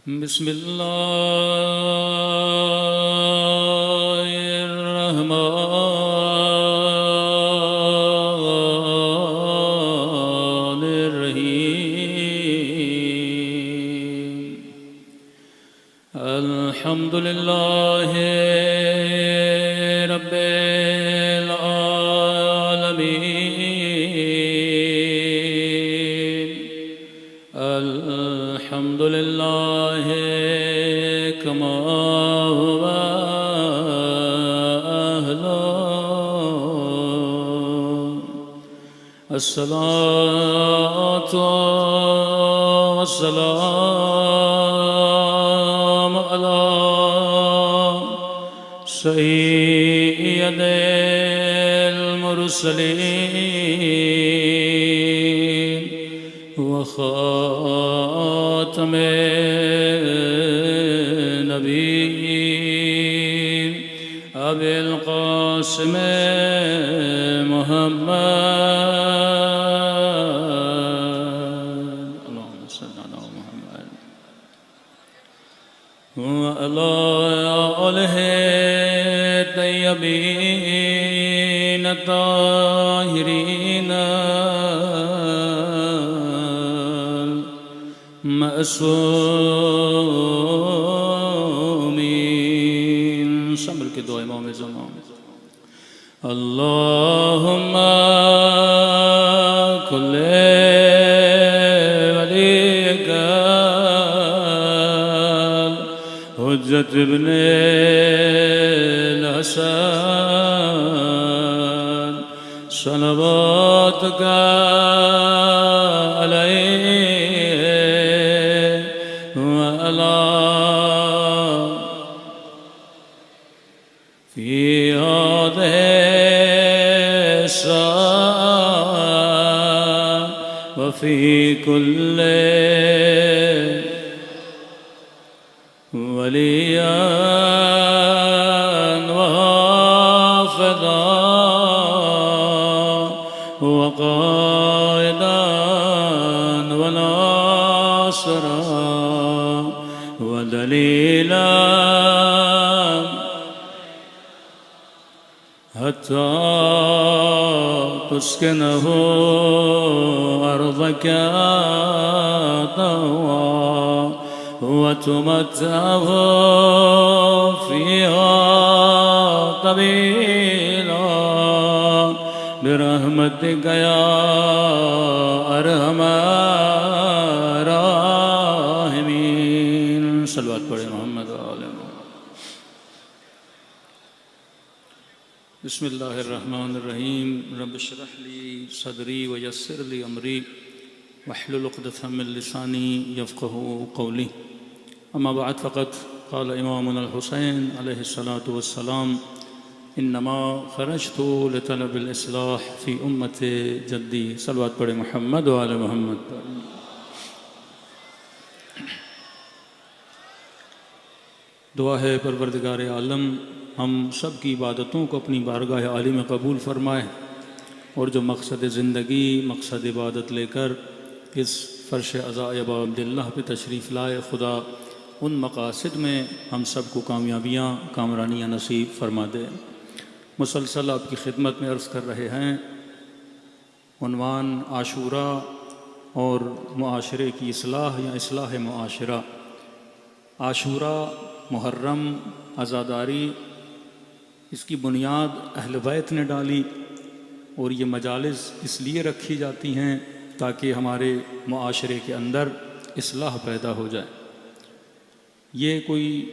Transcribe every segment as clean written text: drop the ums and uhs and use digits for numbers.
بسم الله الرحمن الرحيم الحمد لله رب العالمين الحمد لله كما هو أهله الصلاة والسلام على سيد المرسلين وخاتم النبيين أبي القاسم محمد اللهم صل على محمد وعلى آله الطيبين الطاهرين معصومين صبر کے دو امام زمان اللهم كل وليك حجة ابن الحسن صلواتك عليه وعلى في هذه الساعة وفي كل وليا وحافظا وقائدا وناصرا ودليلا حتى تسكنه أرضك طوعا وتمتعه فيها طويلا برحمتك يا أرحم الراحمين صلوات پڑھیں محمد وآلہ محمد بسم اللہ الرحمن الرحیم رب اشرح لی صدری ویسر لی امری واحلل عقدۃ من لسانی یفقهوا قولی اما بعد فقد قال امامنا الحسین علیہ الصلاۃ والسلام انما خرجت لطلب الاصلاح فی امت جدی صلوات پڑھیں محمد وآل محمد دعا ہے پروردگار عالم ہم سب کی عبادتوں کو اپنی بارگاہ عالی میں قبول فرمائے اور جو مقصد زندگی مقصد عبادت لے کر اس فرش عزاء ابا عبداللہ پہ تشریف لائے خدا ان مقاصد میں ہم سب کو کامیابیاں کامرانیاں نصیب فرما دے مسلسل آپ کی خدمت میں عرض کر رہے ہیں عنوان عاشوراء اور معاشرے کی اصلاح یا اصلاح معاشرہ عاشوراء محرم عزاداری اس کی بنیاد اہل بیت نے ڈالی اور یہ مجالس اس لیے رکھی جاتی ہیں تاکہ ہمارے معاشرے کے اندر اصلاح پیدا ہو جائے یہ کوئی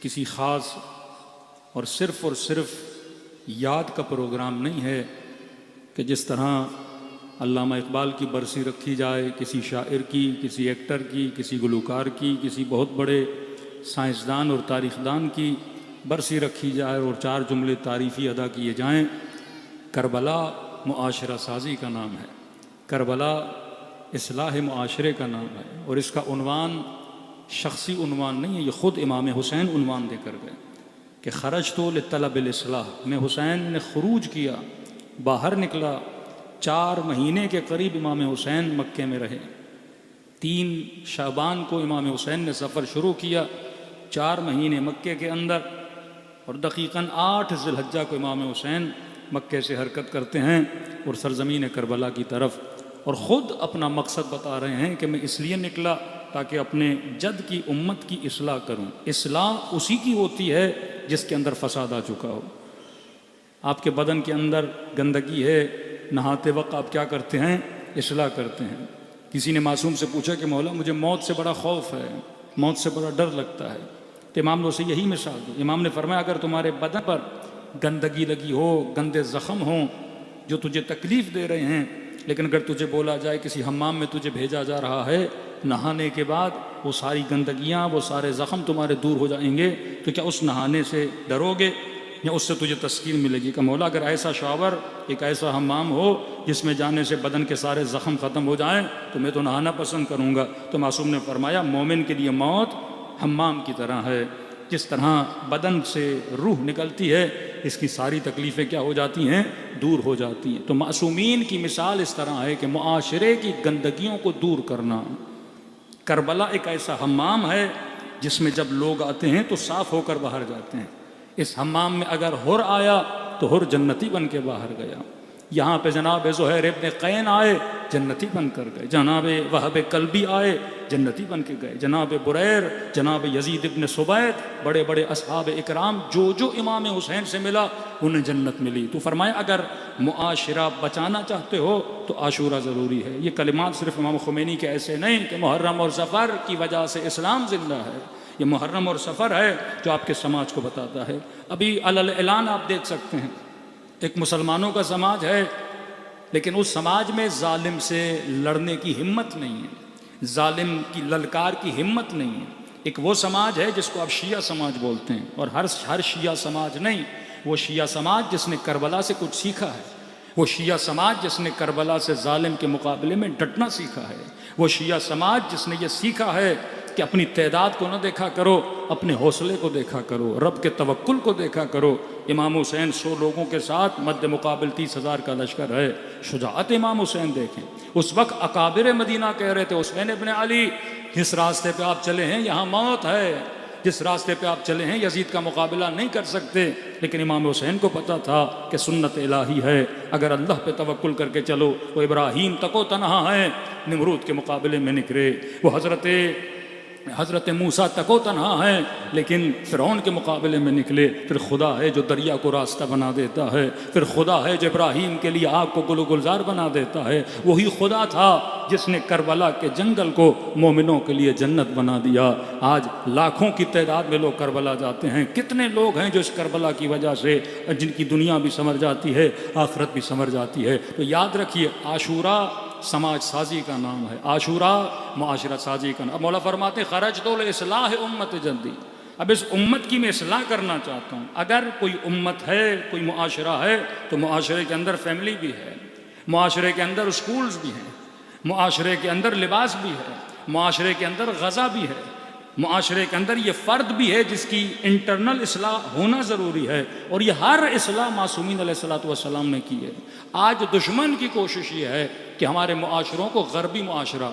کسی خاص اور صرف یاد کا پروگرام نہیں ہے کہ جس طرح علامہ اقبال کی برسی رکھی جائے کسی شاعر کی کسی ایکٹر کی کسی گلوکار کی کسی بہت بڑے سائنسدان اور تاریخدان کی برسی رکھی جائے اور 4 جملے تعریفی ادا کیے جائیں کربلا معاشرہ سازی کا نام ہے کربلا اصلاح معاشرے کا نام ہے اور اس کا عنوان شخصی عنوان نہیں ہے یہ خود امام حسین عنوان دے کر گئے کہ خرجت لطلب الاصلاح میں حسین نے خروج کیا باہر نکلا 4 مہینے کے قریب امام حسین مکے میں رہے 3 شعبان کو امام حسین نے سفر شروع کیا، 4 مہینے مکے کے اندر، اور دقیقاً 8 ذی الحجہ کو امام حسین مکے سے حرکت کرتے ہیں اور سرزمین کربلا کی طرف، اور خود اپنا مقصد بتا رہے ہیں کہ میں اس لیے نکلا تاکہ اپنے جد کی امت کی اصلاح کروں۔ اصلاح اسی کی ہوتی ہے جس کے اندر فساد آ چکا ہو۔ آپ کے بدن کے اندر گندگی ہے، نہاتے وقت آپ کیا کرتے ہیں؟ اصلاح کرتے ہیں۔ کسی نے معصوم سے پوچھا کہ مولا مجھے موت سے بڑا خوف ہے، موت سے بڑا ڈر لگتا ہے، تو امام نے اسے یہی مثال دی۔ امام نے فرمایا اگر تمہارے بدن پر گندگی لگی ہو، گندے زخم ہوں جو تجھے تکلیف دے رہے ہیں، لیکن اگر تجھے بولا جائے کسی حمام میں تجھے بھیجا جا رہا ہے، نہانے کے بعد وہ ساری گندگیاں، وہ سارے زخم تمہارے دور ہو جائیں گے، تو کیا اس نہانے سے ڈرو گے یا اس سے تجھے تسکین ملے گی؟ کہ مولا اگر ایسا شاور، ایک ایسا حمام ہو جس میں جانے سے بدن کے سارے زخم ختم ہو جائیں تو میں تو نہانا پسند کروں گا۔ تو معصوم نے فرمایا مومن کے لیے موت حمام کی طرح ہے، جس طرح بدن سے روح نکلتی ہے اس کی ساری تکلیفیں کیا ہو جاتی ہیں؟ دور ہو جاتی ہیں۔ تو معصومین کی مثال اس طرح ہے کہ معاشرے کی گندگیوں کو دور کرنا۔ کربلا ایک ایسا حمام ہے جس میں جب لوگ آتے ہیں تو صاف ہو کر باہر جاتے ہیں۔ اس حمام میں اگر حر آیا تو حر جنتی بن کے باہر گیا۔ یہاں پہ جناب زہیر ابن قین آئے، جنتی بن کر گئے۔ جناب وہب کلبی آئے، جنتی بن کے گئے۔ جناب بریر، جناب یزید ابن سبیت، بڑے بڑے اصحاب اکرام جو امام حسین سے ملا انہیں جنت ملی۔ تو فرمایا اگر معاشرہ بچانا چاہتے ہو تو عاشورہ ضروری ہے۔ یہ کلمات صرف امام خمینی کے ایسے نہیں کہ محرم اور سفر کی وجہ سے اسلام زندہ ہے، یہ محرم اور سفر ہے جو آپ کے سماج کو بتاتا ہے۔ ابھی اعلان آپ دیکھ سکتے ہیں، ایک مسلمانوں کا سماج ہے لیکن اس سماج میں ظالم سے لڑنے کی ہمت نہیں ہے، ظالم کی للکار کی ہمت نہیں ہے۔ ایک وہ سماج ہے جس کو آپ شیعہ سماج بولتے ہیں، اور ہر شیعہ سماج نہیں، وہ شیعہ سماج جس نے کربلا سے کچھ سیکھا ہے، وہ شیعہ سماج جس نے کربلا سے ظالم کے مقابلے میں ڈٹنا سیکھا ہے، وہ شیعہ سماج جس نے یہ سیکھا ہے کہ اپنی تعداد کو نہ دیکھا کرو، اپنے حوصلے کو دیکھا کرو، رب کے توکل کو دیکھا کرو۔ امام حسین 100 لوگوں کے ساتھ مد مقابل 30,000 کا لشکر ہے۔ شجاعت امام حسین دیکھیں، اس وقت اکابر مدینہ کہہ رہے تھے حسین ابن علی جس راستے پہ آپ چلے ہیں یہاں موت ہے، جس راستے پہ آپ چلے ہیں یزید کا مقابلہ نہیں کر سکتے، لیکن امام حسین کو پتا تھا کہ سنت الہی ہے، اگر اللہ پہ توکل کر کے چلو۔ وہ ابراہیم تک و تنہا ہے، نمرود کے مقابلے میں نکلے، وہ حضرت موسیٰ تک و تنہا ہے لیکن فرعون کے مقابلے میں نکلے۔ پھر خدا ہے جو دریا کو راستہ بنا دیتا ہے، پھر خدا ہے جو ابراہیم کے لیے آگ کو گل و گلزار بنا دیتا ہے، وہی خدا تھا جس نے کربلا کے جنگل کو مومنوں کے لیے جنت بنا دیا۔ آج لاکھوں کی تعداد میں لوگ کربلا جاتے ہیں، کتنے لوگ ہیں جو اس کربلا کی وجہ سے جن کی دنیا بھی سنور جاتی ہے، آخرت بھی سنور جاتی ہے۔ تو یاد رکھیے عاشورہ سماج سازی کا نام ہے، عاشورہ معاشرہ سازی کا نام۔ اب مولا فرماتے خرجت الاصلاح امت جدی، اب اس امت کی میں اصلاح کرنا چاہتا ہوں۔ اگر کوئی امت ہے، کوئی معاشرہ ہے تو معاشرے کے اندر فیملی بھی ہے، معاشرے کے اندر اسکولز بھی ہیں، معاشرے کے اندر لباس بھی ہے، معاشرے کے اندر غذا بھی ہے، معاشرے کے اندر یہ فرد بھی ہے جس کی انٹرنل اصلاح ہونا ضروری ہے، اور یہ ہر اصلاح معصومین علیہ السلام نے کی ہے۔ آج دشمن کی کوشش یہ ہے کہ ہمارے معاشروں کو غربی معاشرہ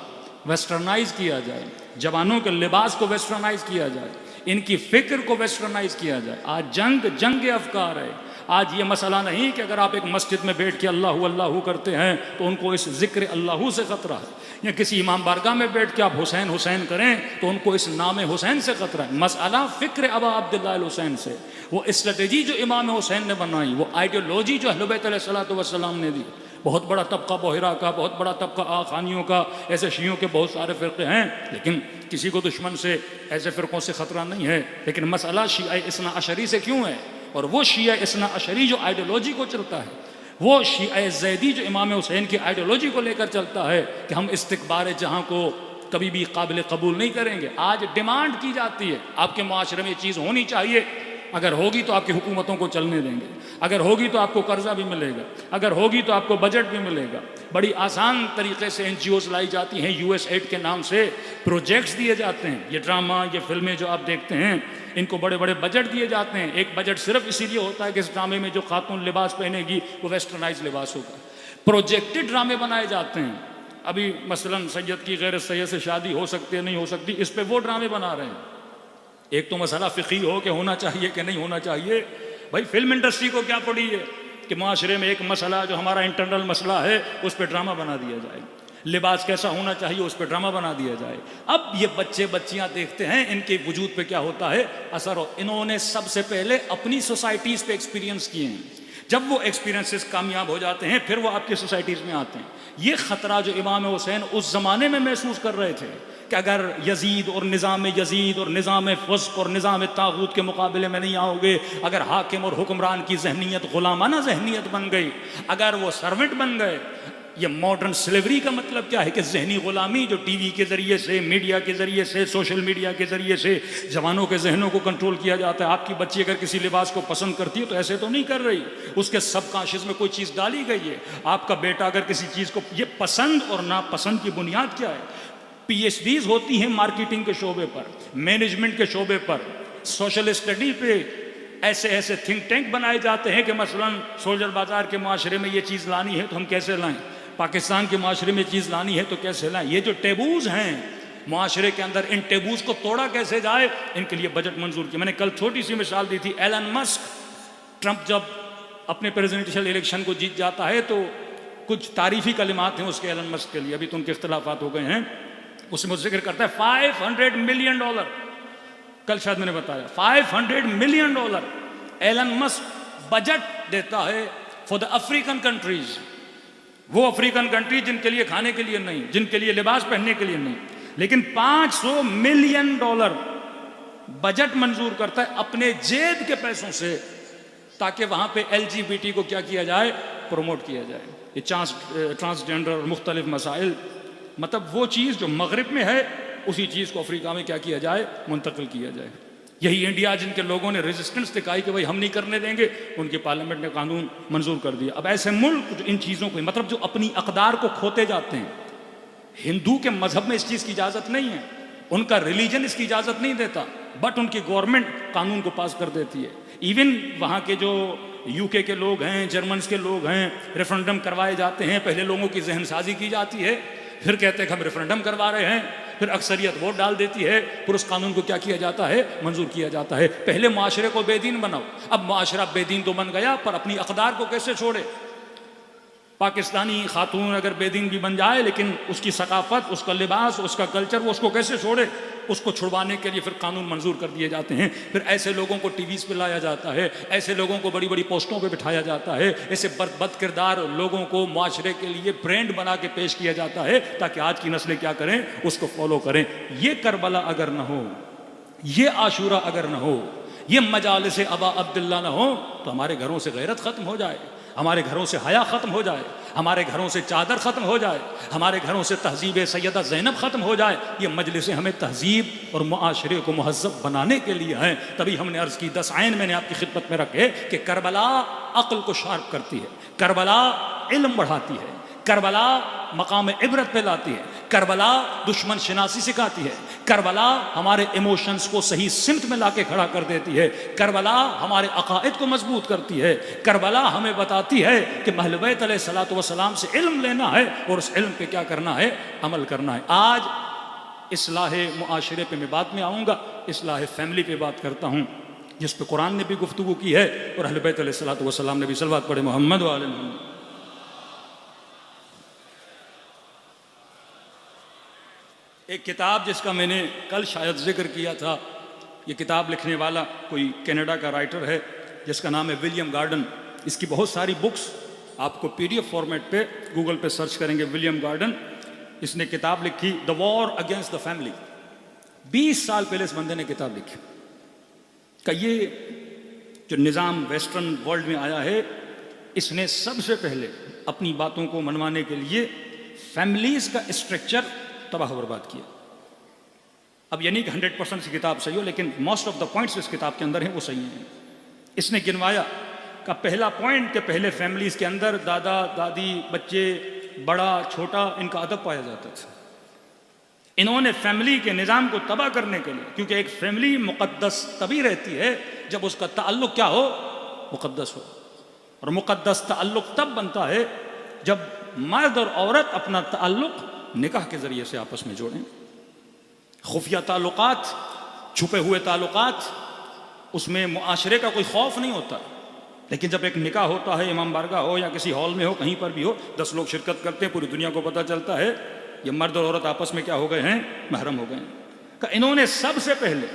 ویسٹرنائز کیا جائے، جوانوں کے لباس کو ویسٹرنائز کیا جائے، ان کی فکر کو ویسٹرنائز کیا جائے۔ آج جنگ افکار ہے۔ آج یہ مسئلہ نہیں کہ اگر آپ ایک مسجد میں بیٹھ کے اللہ اللہ کرتے ہیں تو ان کو اس ذکر اللہ سے خطرہ ہے، یا کسی امام بارگاہ میں بیٹھ کے آپ حسین حسین کریں تو ان کو اس نام حسین سے خطرہ ہے۔ مسئلہ فکر ابا عبداللہ الحسین سے، وہ اسٹریٹجی جو امام حسین نے بنائی، وہ آئیڈیولوجی جو اہل بیت علیہ السلام نے دی۔ بہت بڑا طبقہ بحیرہ کا، بہت بڑا طبقہ آخانیوں کا، ایسے شیعوں کے بہت سارے فرقے ہیں، لیکن کسی کو دشمن سے ایسے فرقوں سے خطرہ نہیں ہے۔ لیکن مسئلہ شیعہ اثنا عشری سے کیوں ہے؟ اور وہ شیعہ اثنا عشری جو آئیڈیولوجی کو چلتا ہے، وہ شیعہ زیدی جو امام حسین کی آئیڈیولوجی کو لے کر چلتا ہے کہ ہم استکبار جہاں کو کبھی بھی قابل قبول نہیں کریں گے۔ آج ڈیمانڈ کی جاتی ہے آپ کے معاشرے میں یہ چیز ہونی چاہیے، اگر ہوگی تو آپ کی حکومتوں کو چلنے دیں گے، اگر ہوگی تو آپ کو قرضہ بھی ملے گا، اگر ہوگی تو آپ کو بجٹ بھی ملے گا۔ بڑی آسان طریقے سے NGOs لائی جاتی ہیں، USAID کے نام سے پروجیکٹس دیے جاتے ہیں۔ یہ ڈرامہ، یہ فلمیں جو آپ دیکھتے ہیں، ان کو بڑے بڑے بجٹ دیے جاتے ہیں۔ ایک بجٹ صرف اسی لیے ہوتا ہے کہ اس ڈرامے میں جو خاتون لباس پہنے گی وہ ویسٹرنائز لباس ہوگا۔ پروجیکٹڈ ڈرامے بنائے جاتے ہیں۔ ابھی مثلا سید کی غیر سید سے شادی ہو سکتی ہے نہیں ہو سکتی، اس پہ وہ ڈرامے بنا رہے ہیں۔ ایک تو مسئلہ فقہی ہو کہ ہونا چاہیے کہ نہیں ہونا چاہیے، بھائی فلم انڈسٹری کو کیا پڑی ہے کہ معاشرے میں ایک مسئلہ جو ہمارا انٹرنل مسئلہ ہے اس پہ ڈرامہ بنا دیا جائے، لباس کیسا ہونا چاہیے اس پہ ڈرامہ بنا دیا جائے۔ اب یہ بچے بچیاں دیکھتے ہیں، ان کے وجود پہ کیا ہوتا ہے اثر ہو۔ انہوں نے سب سے پہلے اپنی سوسائٹیز پہ ایکسپیرینس کیے ہیں، جب وہ ایکسپیرینسز کامیاب ہو جاتے ہیں پھر وہ آپ کی سوسائٹیز میں آتے ہیں۔ یہ خطرہ جو امام حسین اس زمانے میں محسوس کر رہے تھے کہ اگر یزید اور نظام فسق اور نظام طاغوت کے مقابلے میں نہیں آؤ گے، اگر حاکم اور حکمران کی ذہنیت غلامانہ ذہنیت بن گئی، اگر وہ سرونٹ بن گئے، یہ ماڈرن سلیوری کا مطلب کیا ہے کہ ذہنی غلامی جو ٹی وی کے ذریعے سے، میڈیا کے ذریعے سے، سوشل میڈیا کے ذریعے سے جوانوں کے ذہنوں کو کنٹرول کیا جاتا ہے۔ آپ کی بچی اگر کسی لباس کو پسند کرتی ہے تو ایسے تو نہیں کر رہی، اس کے سب کانشیس میں کوئی چیز ڈالی گئی ہے۔ آپ کا بیٹا اگر کسی چیز کو، یہ پسند اور ناپسند کی بنیاد کیا ہے؟ پی ایچ ڈیز ہوتی ہیں مارکیٹنگ کے شعبے پر، مینجمنٹ کے شعبے پر، سوشل اسٹڈی پہ ایسے ایسے تھنک ٹینک بنائے جاتے ہیں کہ مثلا سولجر بازار کے معاشرے میں یہ چیز لانی ہے تو ہم کیسے لائیں، پاکستان کے معاشرے میں چیز لانی ہے تو کیسے لائیں۔ یہ جو ٹیبوز ہیں معاشرے کے اندر، ان ٹیبوز کو توڑا کیسے جائے، ان کے لیے بجٹ منظور کیا۔ میں نے کل چھوٹی سی مثال دی تھی، ایلن مسک، ٹرمپ جب اپنے پریزیڈنشل الیکشن کو جیت جاتا ہے تو کچھ تعریفی کلمات ہیں اس کے ایلن مسک کے لیے، ابھی تو ان کے اختلافات ہو گئے ہیں، اس میں ذکر کرتا ہے $500 ملین، کل شاید میں نے بتایا $500 ملین ایلن مسک بجٹ دیتا ہے فار دا افریقن کنٹریز، وہ افریقن کنٹری جن کے لیے کھانے کے لیے نہیں، جن کے لیے لباس پہننے کے لیے نہیں، لیکن $500 ملین بجٹ منظور کرتا ہے اپنے جیب کے پیسوں سے، تاکہ وہاں پہ LGBT کو کیا کیا جائے، پروموٹ کیا جائے، یہ ٹرانسجینڈر اور مختلف مسائل، مطلب وہ چیز جو مغرب میں ہے اسی چیز کو افریقہ میں کیا کیا جائے، منتقل کیا جائے۔ یہی انڈیا جن کے لوگوں نے ریزسٹنس دکھائی کہ بھائی ہم نہیں کرنے دیں گے، ان کی پارلیمنٹ نے قانون منظور کر دیا۔ اب ایسے ملک جو ان چیزوں کو، مطلب جو اپنی اقدار کو کھوتے جاتے ہیں، ہندو کے مذہب میں اس چیز کی اجازت نہیں ہے، ان کا ریلیجن اس کی اجازت نہیں دیتا، بٹ ان کی گورنمنٹ قانون کو پاس کر دیتی ہے۔ ایون وہاں کے جو UK کے لوگ ہیں، جرمنز کے لوگ ہیں، ریفرنڈم کروائے جاتے ہیں، پہلے لوگوں کی ذہن سازی کی جاتی ہے، پھر کہتے ہیں کہ ہم ریفرنڈم کروا رہے ہیں، پھر اکثریت ووٹ ڈال دیتی ہے، پھر اس قانون کو کیا کیا جاتا ہے، منظور کیا جاتا ہے۔ پہلے معاشرے کو بے دین بناؤ، اب معاشرہ بے دین تو بن گیا، پر اپنی اقدار کو کیسے چھوڑے؟ پاکستانی خاتون اگر بے دین بھی بن جائے لیکن اس کی ثقافت، اس کا لباس، اس کا کلچر، وہ اس کو کیسے چھوڑے؟ اس کو چھڑوانے کے لیے پھر قانون منظور کر دیے جاتے ہیں، پھر ایسے لوگوں کو ٹی ویز پہ لایا جاتا ہے، ایسے لوگوں کو بڑی بڑی پوسٹوں پہ بٹھایا جاتا ہے، ایسے بد کردار لوگوں کو معاشرے کے لیے برینڈ بنا کے پیش کیا جاتا ہے تاکہ آج کی نسلیں کیا کریں، اس کو فالو کریں۔ یہ کربلا اگر نہ ہو، یہ عاشورہ اگر نہ ہو، یہ مجالس ابا عبداللہ نہ ہو تو ہمارے گھروں سے غیرت ختم ہو جائے، ہمارے گھروں سے حیا ختم ہو جائے، ہمارے گھروں سے چادر ختم ہو جائے، ہمارے گھروں سے تہذیب سیدہ زینب ختم ہو جائے۔ یہ مجلسیں ہمیں تہذیب اور معاشرے کو مہذب بنانے کے لیے ہیں۔ تبھی ہم نے عرض کی 10 عین میں نے آپ کی خدمت میں رکھے کہ کربلا عقل کو شارپ کرتی ہے، کربلا علم بڑھاتی ہے، کربلا مقام عبرت پہ لاتی ہے، کربلا دشمن شناسی سکھاتی ہے، کربلا ہمارے ایموشنز کو صحیح سمت میں لا کے کھڑا کر دیتی ہے، کربلا ہمارے عقائد کو مضبوط کرتی ہے، کربلا ہمیں بتاتی ہے کہ اہل بیت علیہ الصلوۃ والسلام سے علم لینا ہے اور اس علم پہ کیا کرنا ہے، عمل کرنا ہے۔ آج اصلاح معاشرے پہ میں بعد میں آؤں گا، اصلاح فیملی پہ بات کرتا ہوں، جس پہ قرآن نے بھی گفتگو کی ہے اور اہل بیت علیہ الصلوۃ والسلام نے بھی صلوات پڑھے، محمد و آل محمد۔ ایک کتاب جس کا میں نے کل شاید ذکر کیا تھا، یہ کتاب لکھنے والا کوئی کینیڈا کا رائٹر ہے جس کا نام ہے ولیم گارڈن۔ اس کی بہت ساری بکس آپ کو PDF فارمیٹ پہ گوگل پہ سرچ کریں گے، ولیم گارڈن۔ اس نے کتاب لکھی دا وار اگینسٹ دا فیملی۔ 20 سال پہلے اس بندے نے کتاب لکھی کہ یہ جو نظام ویسٹرن ورلڈ میں آیا ہے، اس نے سب سے پہلے اپنی باتوں کو منوانے کے لیے فیملیز کا اسٹرکچر تباہ و برباد کیا۔ اب یہ نہیں کہ 100% سے کتاب صحیح ہو، لیکن موسٹ آف دا پوائنٹس اس کتاب کے اندر ہیں وہ صحیح ہیں۔ اس نے گنوایا کہ پہلا پوائنٹ کہ پہلے فیملیز کے اندر دادا دادی بچے بڑا چھوٹا ان کا ادب پایا جاتا تھا۔ انہوں نے فیملی کے نظام کو تباہ کرنے کے لیے، کیونکہ ایک فیملی مقدس تبھی رہتی ہے جب اس کا تعلق کیا ہو، مقدس ہو، اور مقدس تعلق تب بنتا ہے جب مرد اور عورت اپنا تعلق نکاح کے ذریعے سے آپس میں جوڑیں. خفیہ تعلقات، چھپے ہوئے تعلقات، اس میں معاشرے کا کوئی خوف نہیں ہوتا. لیکن جب ایک نکاح ہوتا ہے، امام بارگاہ ہو یا کسی ہال میں ہو، کہیں پر بھی ہو، 10 لوگ شرکت کرتے ہیں، پوری دنیا کو پتہ چلتا ہے یہ مرد اور عورت آپس میں کیا ہو گئے ہیں؟ محرم ہو گئے ہیں. کہ انہوں نے سب سے پہلے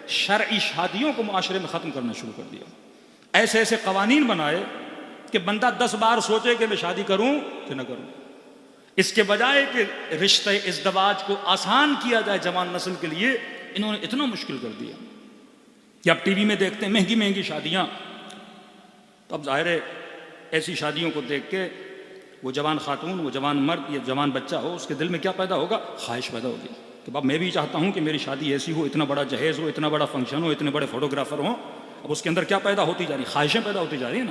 شرعی شادیوں کو معاشرے میں ختم کرنا شروع کر دیا. ایسے ایسے قوانین بنائے کہ بندہ 10 بار سوچے کہ میں شادی کروں کہ نہ کروں. اس کے بجائے کہ رشتہ ازدواج کو آسان کیا جائے جوان نسل کے لیے، انہوں نے اتنا مشکل کر دیا کہ آپ ٹی وی میں دیکھتے ہیں مہنگی مہنگی شادیاں. تو اب ظاہر ہے ایسی شادیوں کو دیکھ کے وہ جوان خاتون، وہ جوان مرد یا جوان بچہ ہو، اس کے دل میں کیا پیدا ہوگا؟ خواہش پیدا ہوگی کہ اب میں بھی چاہتا ہوں کہ میری شادی ایسی ہو، اتنا بڑا جہیز ہو، اتنا بڑا فنکشن ہو، اتنے بڑے فوٹوگرافر ہوں. اب اس کے اندر کیا پیدا ہوتی جا رہی؟ خواہشیں پیدا ہوتی جا رہی ہیں نا.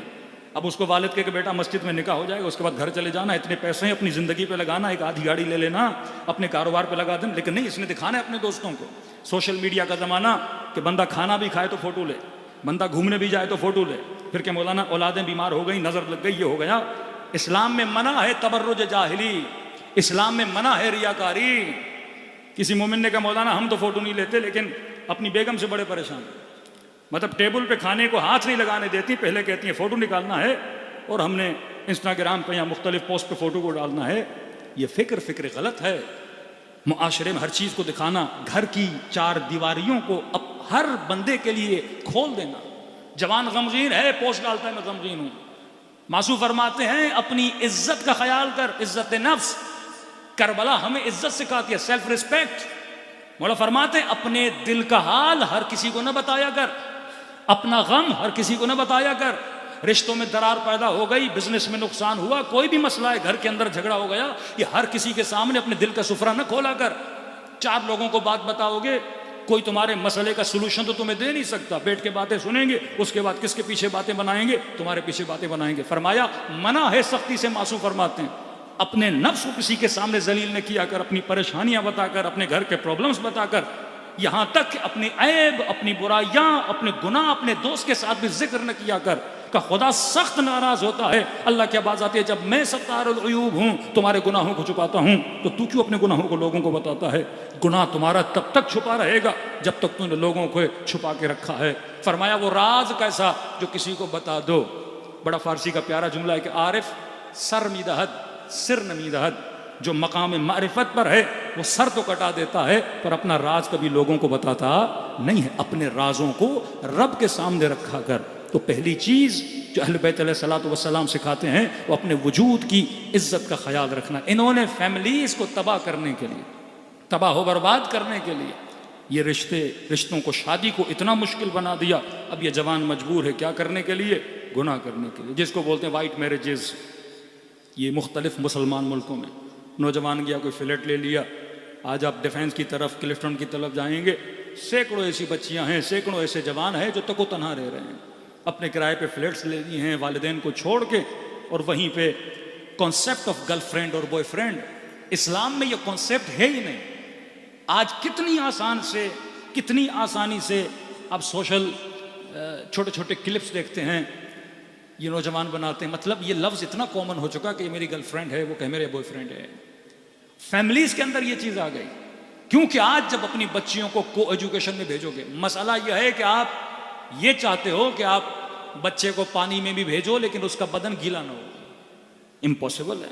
اب اس کو والد کہ بیٹا مسجد میں نکاح ہو جائے گا، اس کے بعد گھر چلے جانا، اتنے پیسے ہیں اپنی زندگی پہ لگانا، ایک آدھی گاڑی لے لینا، اپنے کاروبار پہ لگا دیں. لیکن نہیں، اس نے دکھانا ہے اپنے دوستوں کو. سوشل میڈیا کا زمانہ کہ بندہ کھانا بھی کھائے تو فوٹو لے، بندہ گھومنے بھی جائے تو فوٹو لے، پھر کہ مولانا اولادیں بیمار ہو گئیں، نظر لگ گئی، یہ ہو گیا. اسلام میں منع ہے تبرج جاہلی، اسلام میں منع ہے ریاکاری. کسی مومن نے کہا مولانا ہم تو فوٹو نہیں لیتے لیکن اپنی بیگم سے بڑے پریشان ہیں. مطلب ٹیبل پہ کھانے کو ہاتھ نہیں لگانے دیتی، پہلے کہتی ہیں فوٹو نکالنا ہے اور ہم نے انسٹاگرام پہ یا مختلف پوسٹ پہ فوٹو کو ڈالنا ہے. یہ فکر غلط ہے. معاشرے میں ہر چیز کو دکھانا، گھر کی 4 دیواریوں کو اب ہر بندے کے لیے کھول دینا. جوان غمگین ہے، پوسٹ ڈالتا ہے میں غمگین ہوں. معصوم فرماتے ہیں اپنی عزت کا خیال کر، عزت نفس. کربلا ہمیں عزت سکھاتی ہے، سیلف ریسپیکٹ. مولا فرماتے ہیں اپنے دل کا حال ہر کسی کو نہ بتایا کر، اپنا غم ہر کسی کو نہ بتایا کر. رشتوں میں درار پیدا ہو گئی، بزنس میں نقصان ہوا، کوئی بھی مسئلہ ہے، گھر کے اندر جھگڑا ہو گیا، یہ ہر کسی کے سامنے اپنے دل کا سفرہ نہ کھولا کر. 4 لوگوں کو بات بتاؤ گے، کوئی تمہارے مسئلے کا سلوشن تو تمہیں دے نہیں سکتا. بیٹھ کے باتیں سنیں گے، اس کے بعد کس کے پیچھے باتیں بنائیں گے؟ تمہارے پیچھے باتیں بنائیں گے. فرمایا منع ہے سختی سے. معصوم فرماتے ہیں اپنے نفس کو کسی کے سامنے ذلیل نہ کیا کر، اپنی پریشانیاں بتا کر، اپنے گھر کے پرابلمز بتا کر، یہاں تک کہ اپنی عیب، اپنی برائیاں، اپنے گناہ اپنے دوست کے ساتھ بھی ذکر نہ کیا کر. کہ خدا سخت ناراض ہوتا ہے. اللہ کی بات آتی ہے جب میں ستار العیوب ہوں، تمہارے گناہوں کو چھپاتا ہوں، تو کیوں اپنے گناہوں کو لوگوں کو بتاتا ہے؟ گناہ تمہارا تب تک چھپا رہے گا جب تک تم نے لوگوں کو چھپا کے رکھا ہے. فرمایا وہ راز کیسا جو کسی کو بتا دو. بڑا فارسی کا پیارا جملہ ہے کہ عارف سر میدہد سر نمیدہد. جو مقام معرفت پر ہے وہ سر تو کٹا دیتا ہے پر اپنا راز کبھی لوگوں کو بتاتا نہیں ہے. اپنے رازوں کو رب کے سامنے رکھا کر. تو پہلی چیز جو اہل بیت علیہ الصلوۃ والسلام سکھاتے ہیں وہ اپنے وجود کی عزت کا خیال رکھنا. انہوں نے فیملیز کو تباہ کرنے کے لیے، تباہ و برباد کرنے کے لیے یہ رشتوں کو، شادی کو اتنا مشکل بنا دیا. اب یہ جوان مجبور ہے کیا کرنے کے لیے؟ گناہ کرنے کے لیے، جس کو بولتے ہیں وائٹ میرجز. یہ مختلف مسلمان ملکوں میں نوجوان گیا کوئی فلیٹ لے لیا. آج آپ ڈیفینس کی طرف، کلفٹن کی طرف جائیں گے، سینکڑوں ایسی بچیاں ہیں، سینکڑوں ایسے جوان ہیں جو تک و تنہا رہ رہے ہیں، اپنے کرائے پہ فلیٹس لے لی ہیں والدین کو چھوڑ کے، اور وہیں پہ کانسیپٹ آف گرل فرینڈ اور بوائے فرینڈ. اسلام میں یہ کانسیپٹ ہے ہی نہیں. آج کتنی آسانی سے آپ سوشل چھوٹے چھوٹے کلپس دیکھتے ہیں، یہ نوجوان بناتے ہیں. مطلب یہ لفظ اتنا کامن ہو چکا کہ یہ میری گرل فرینڈ ہے، وہ کہ میرے بوائے فرینڈ ہے. فیملیز کے اندر یہ چیز آ گئی. کیونکہ آج جب اپنی بچیوں کو کو ایجوکیشن میں بھیجو گے، مسئلہ یہ ہے کہ آپ یہ چاہتے ہو کہ آپ بچے کو پانی میں بھی بھیجو لیکن اس کا بدن گیلا نہ ہو. امپاسبل ہے.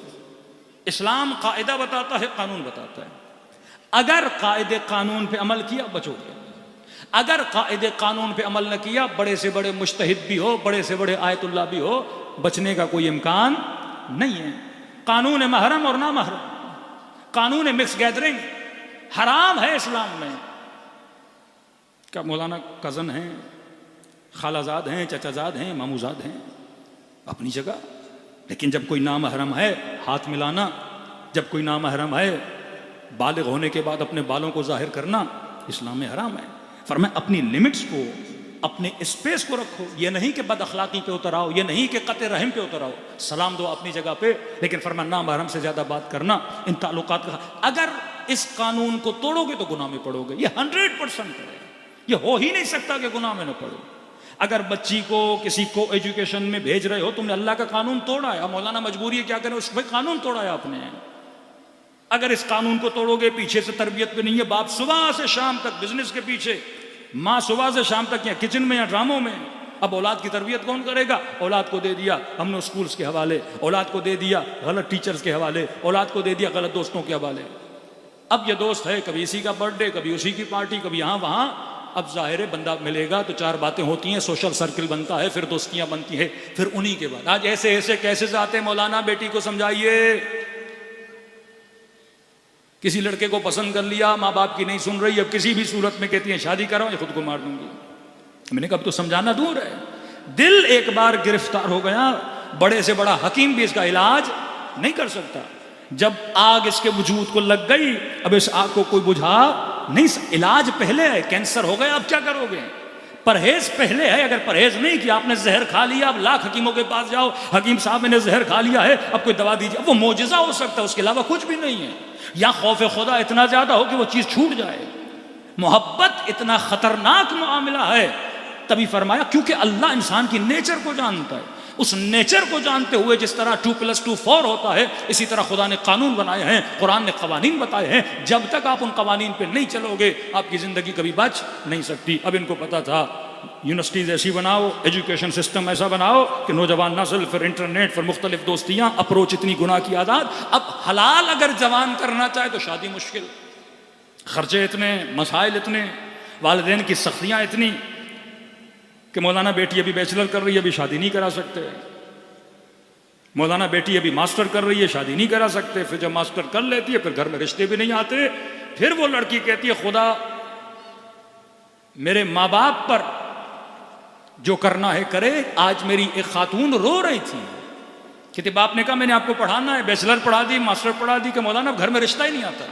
اسلام قاعدہ بتاتا ہے، قانون بتاتا ہے. اگر قاعدے قانون پہ عمل کیا بچو گے، اگر قاعدے قانون پہ عمل نہ کیا، بڑے سے بڑے مجتہد بھی ہو، بڑے سے بڑے آیت اللہ بھی ہو، بچنے کا کوئی امکان نہیں ہے. قانون محرم اور نہ محرم، قانون مکس گیدرنگ حرام ہے اسلام میں. کیا مولانا کزن ہیں، خالہ زاد ہیں، چچا زاد ہیں، مامو زاد ہیں، اپنی جگہ. لیکن جب کوئی نامحرم ہے ہاتھ ملانا، جب کوئی نامحرم ہے بالغ ہونے کے بعد اپنے بالوں کو ظاہر کرنا، اسلام میں حرام ہے. فرمایا اپنی لمٹس کو، اپنے اسپیس کو رکھو. یہ نہیں کہ بد اخلاقی پہ اتر آؤ، یہ نہیں کہ قطع رحم پہ اتر آؤ. سلام دو اپنی جگہ پہ، لیکن فرمایا نامحرم سے زیادہ بات کرنا، ان تعلقات کا. اگر اس قانون کو توڑو گے تو گناہ میں پڑو گے. یہ 100% ہے. یہ ہو ہی نہیں سکتا کہ گناہ میں نہ پڑو. اگر بچی کو کسی کو ایجوکیشن میں بھیج رہے ہو، تم نے اللہ کا قانون توڑا ہے. مولانا مجبوری ہے کیا کرے، اس پہ قانون توڑا ہے آپ نے. اگر اس قانون کو توڑو گے، پیچھے سے تربیت پہ نہیں ہے، باپ صبح سے شام تک بزنس کے پیچھے، ماں صبح سے شام تک یا کچن میں یا ڈراموں میں، اب اولاد کی تربیت کون کرے گا؟ اولاد کو دے دیا ہم نے اسکولز کے حوالے، اولاد کو دے دیا غلط ٹیچرز کے حوالے، اولاد کو دے دیا غلط دوستوں کے حوالے۔ اب یہ دوست ہے، کبھی اسی کا برتھ ڈے، کبھی اسی کی پارٹی، کبھی یہاں وہاں۔ اب ظاہر ہے بندہ ملے گا تو چار باتیں ہوتی ہیں، سوشل سرکل بنتا ہے، پھر دوستیاں بنتی ہیں، پھر انہی کے بعد آج ایسے ایسے کیسز آتے ہیں۔ مولانا بیٹی کو سمجھائیے، کسی لڑکے کو پسند کر لیا، ماں باپ کی نہیں سن رہی، اب کسی بھی صورت میں کہتی ہیں شادی کراؤ یا خود کو مار دوں گی۔ میں نے کہا اب تو سمجھانا دور ہے، دل ایک بار گرفتار ہو گیا، بڑے سے بڑا حکیم بھی اس کا علاج نہیں کر سکتا۔ جب آگ اس کے وجود کو لگ گئی، اب اس آگ کو کوئی بجھا نہیں، علاج پہلے ہے، کینسر ہو گیا، اب کیا کرو گے؟ پرہیز پہلے ہے، اگر پرہیز نہیں کیا، آپ نے زہر کھا لیا، اب لاکھ حکیموں کے پاس جاؤ، حکیم صاحب میں نے زہر کھا لیا ہے، اب کوئی دوا دیجیے، اب وہ معجزہ ہو سکتا ہے، اس کے علاوہ کچھ بھی نہیں ہے۔ یا خوف خدا اتنا زیادہ ہو کہ وہ چیز چھوٹ جائے۔ محبت اتنا خطرناک معاملہ ہے، تبھی فرمایا کیونکہ اللہ انسان کی نیچر کو جانتا ہے، اس نیچر کو جانتے ہوئے جس طرح 2+2 4 ہوتا ہے، اسی طرح خدا نے قانون بنائے ہیں، قرآن نے قوانین بتائے ہیں، جب تک آپ ان قوانین پہ نہیں چلو گے آپ کی زندگی کبھی بچ نہیں سکتی۔ اب ان کو پتا تھا یونیورسٹیز ایسی بناؤ، ایجوکیشن سسٹم ایسا بناؤ کہ نوجوان نسل، پھر انٹرنیٹ، پھر مختلف دوستیاں، اپروچ اتنی گناہ کی عادات۔ اب حلال اگر جوان کرنا چاہے تو شادی مشکل، خرچے اتنے، مسائل اتنے، والدین کی سختیاں اتنی کہ مولانا بیٹی ابھی بیچلر کر رہی ہے، ابھی شادی نہیں کرا سکتے، مولانا بیٹی ابھی ماسٹر کر رہی ہے، شادی نہیں کرا سکتے، پھر جب ماسٹر کر لیتی ہے پھر گھر میں رشتے بھی نہیں آتے، پھر وہ لڑکی کہتی ہے خدا میرے ماں باپ پر جو کرنا ہے کرے۔ آج میری ایک خاتون رو رہی تھی، کہتے باپ نے کہا میں نے آپ کو پڑھانا ہے، بیچلر پڑھا دی، ماسٹر پڑھا دی، کہ مولانا گھر میں رشتہ ہی نہیں آتا۔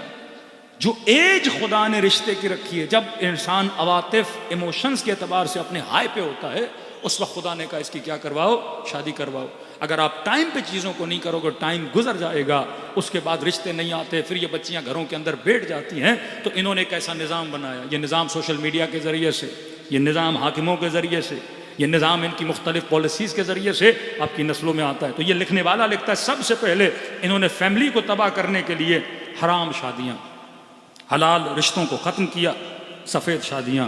جو ایج خدا نے رشتے کی رکھی ہے، جب انسان عواطف ایموشنز کے اعتبار سے اپنے ہائی پہ ہوتا ہے، اس وقت خدا نے کہا اس کی کیا کرواؤ، شادی کرواؤ۔ اگر آپ ٹائم پہ چیزوں کو نہیں کرو گے، ٹائم گزر جائے گا، اس کے بعد رشتے نہیں آتے، پھر یہ بچیاں گھروں کے اندر بیٹھ جاتی ہیں۔ تو انہوں نے ایک ایسا نظام بنایا، یہ نظام سوشل میڈیا کے ذریعے سے، یہ نظام حاکموں کے ذریعے سے، یہ نظام ان کی مختلف پالیسیز کے ذریعے سے آپ کی نسلوں میں آتا ہے۔ تو یہ لکھنے والا لکھتا ہے سب سے پہلے انہوں نے فیملی کو تباہ کرنے کے لیے حرام شادیاں، حلال رشتوں کو ختم کیا، سفید شادیاں۔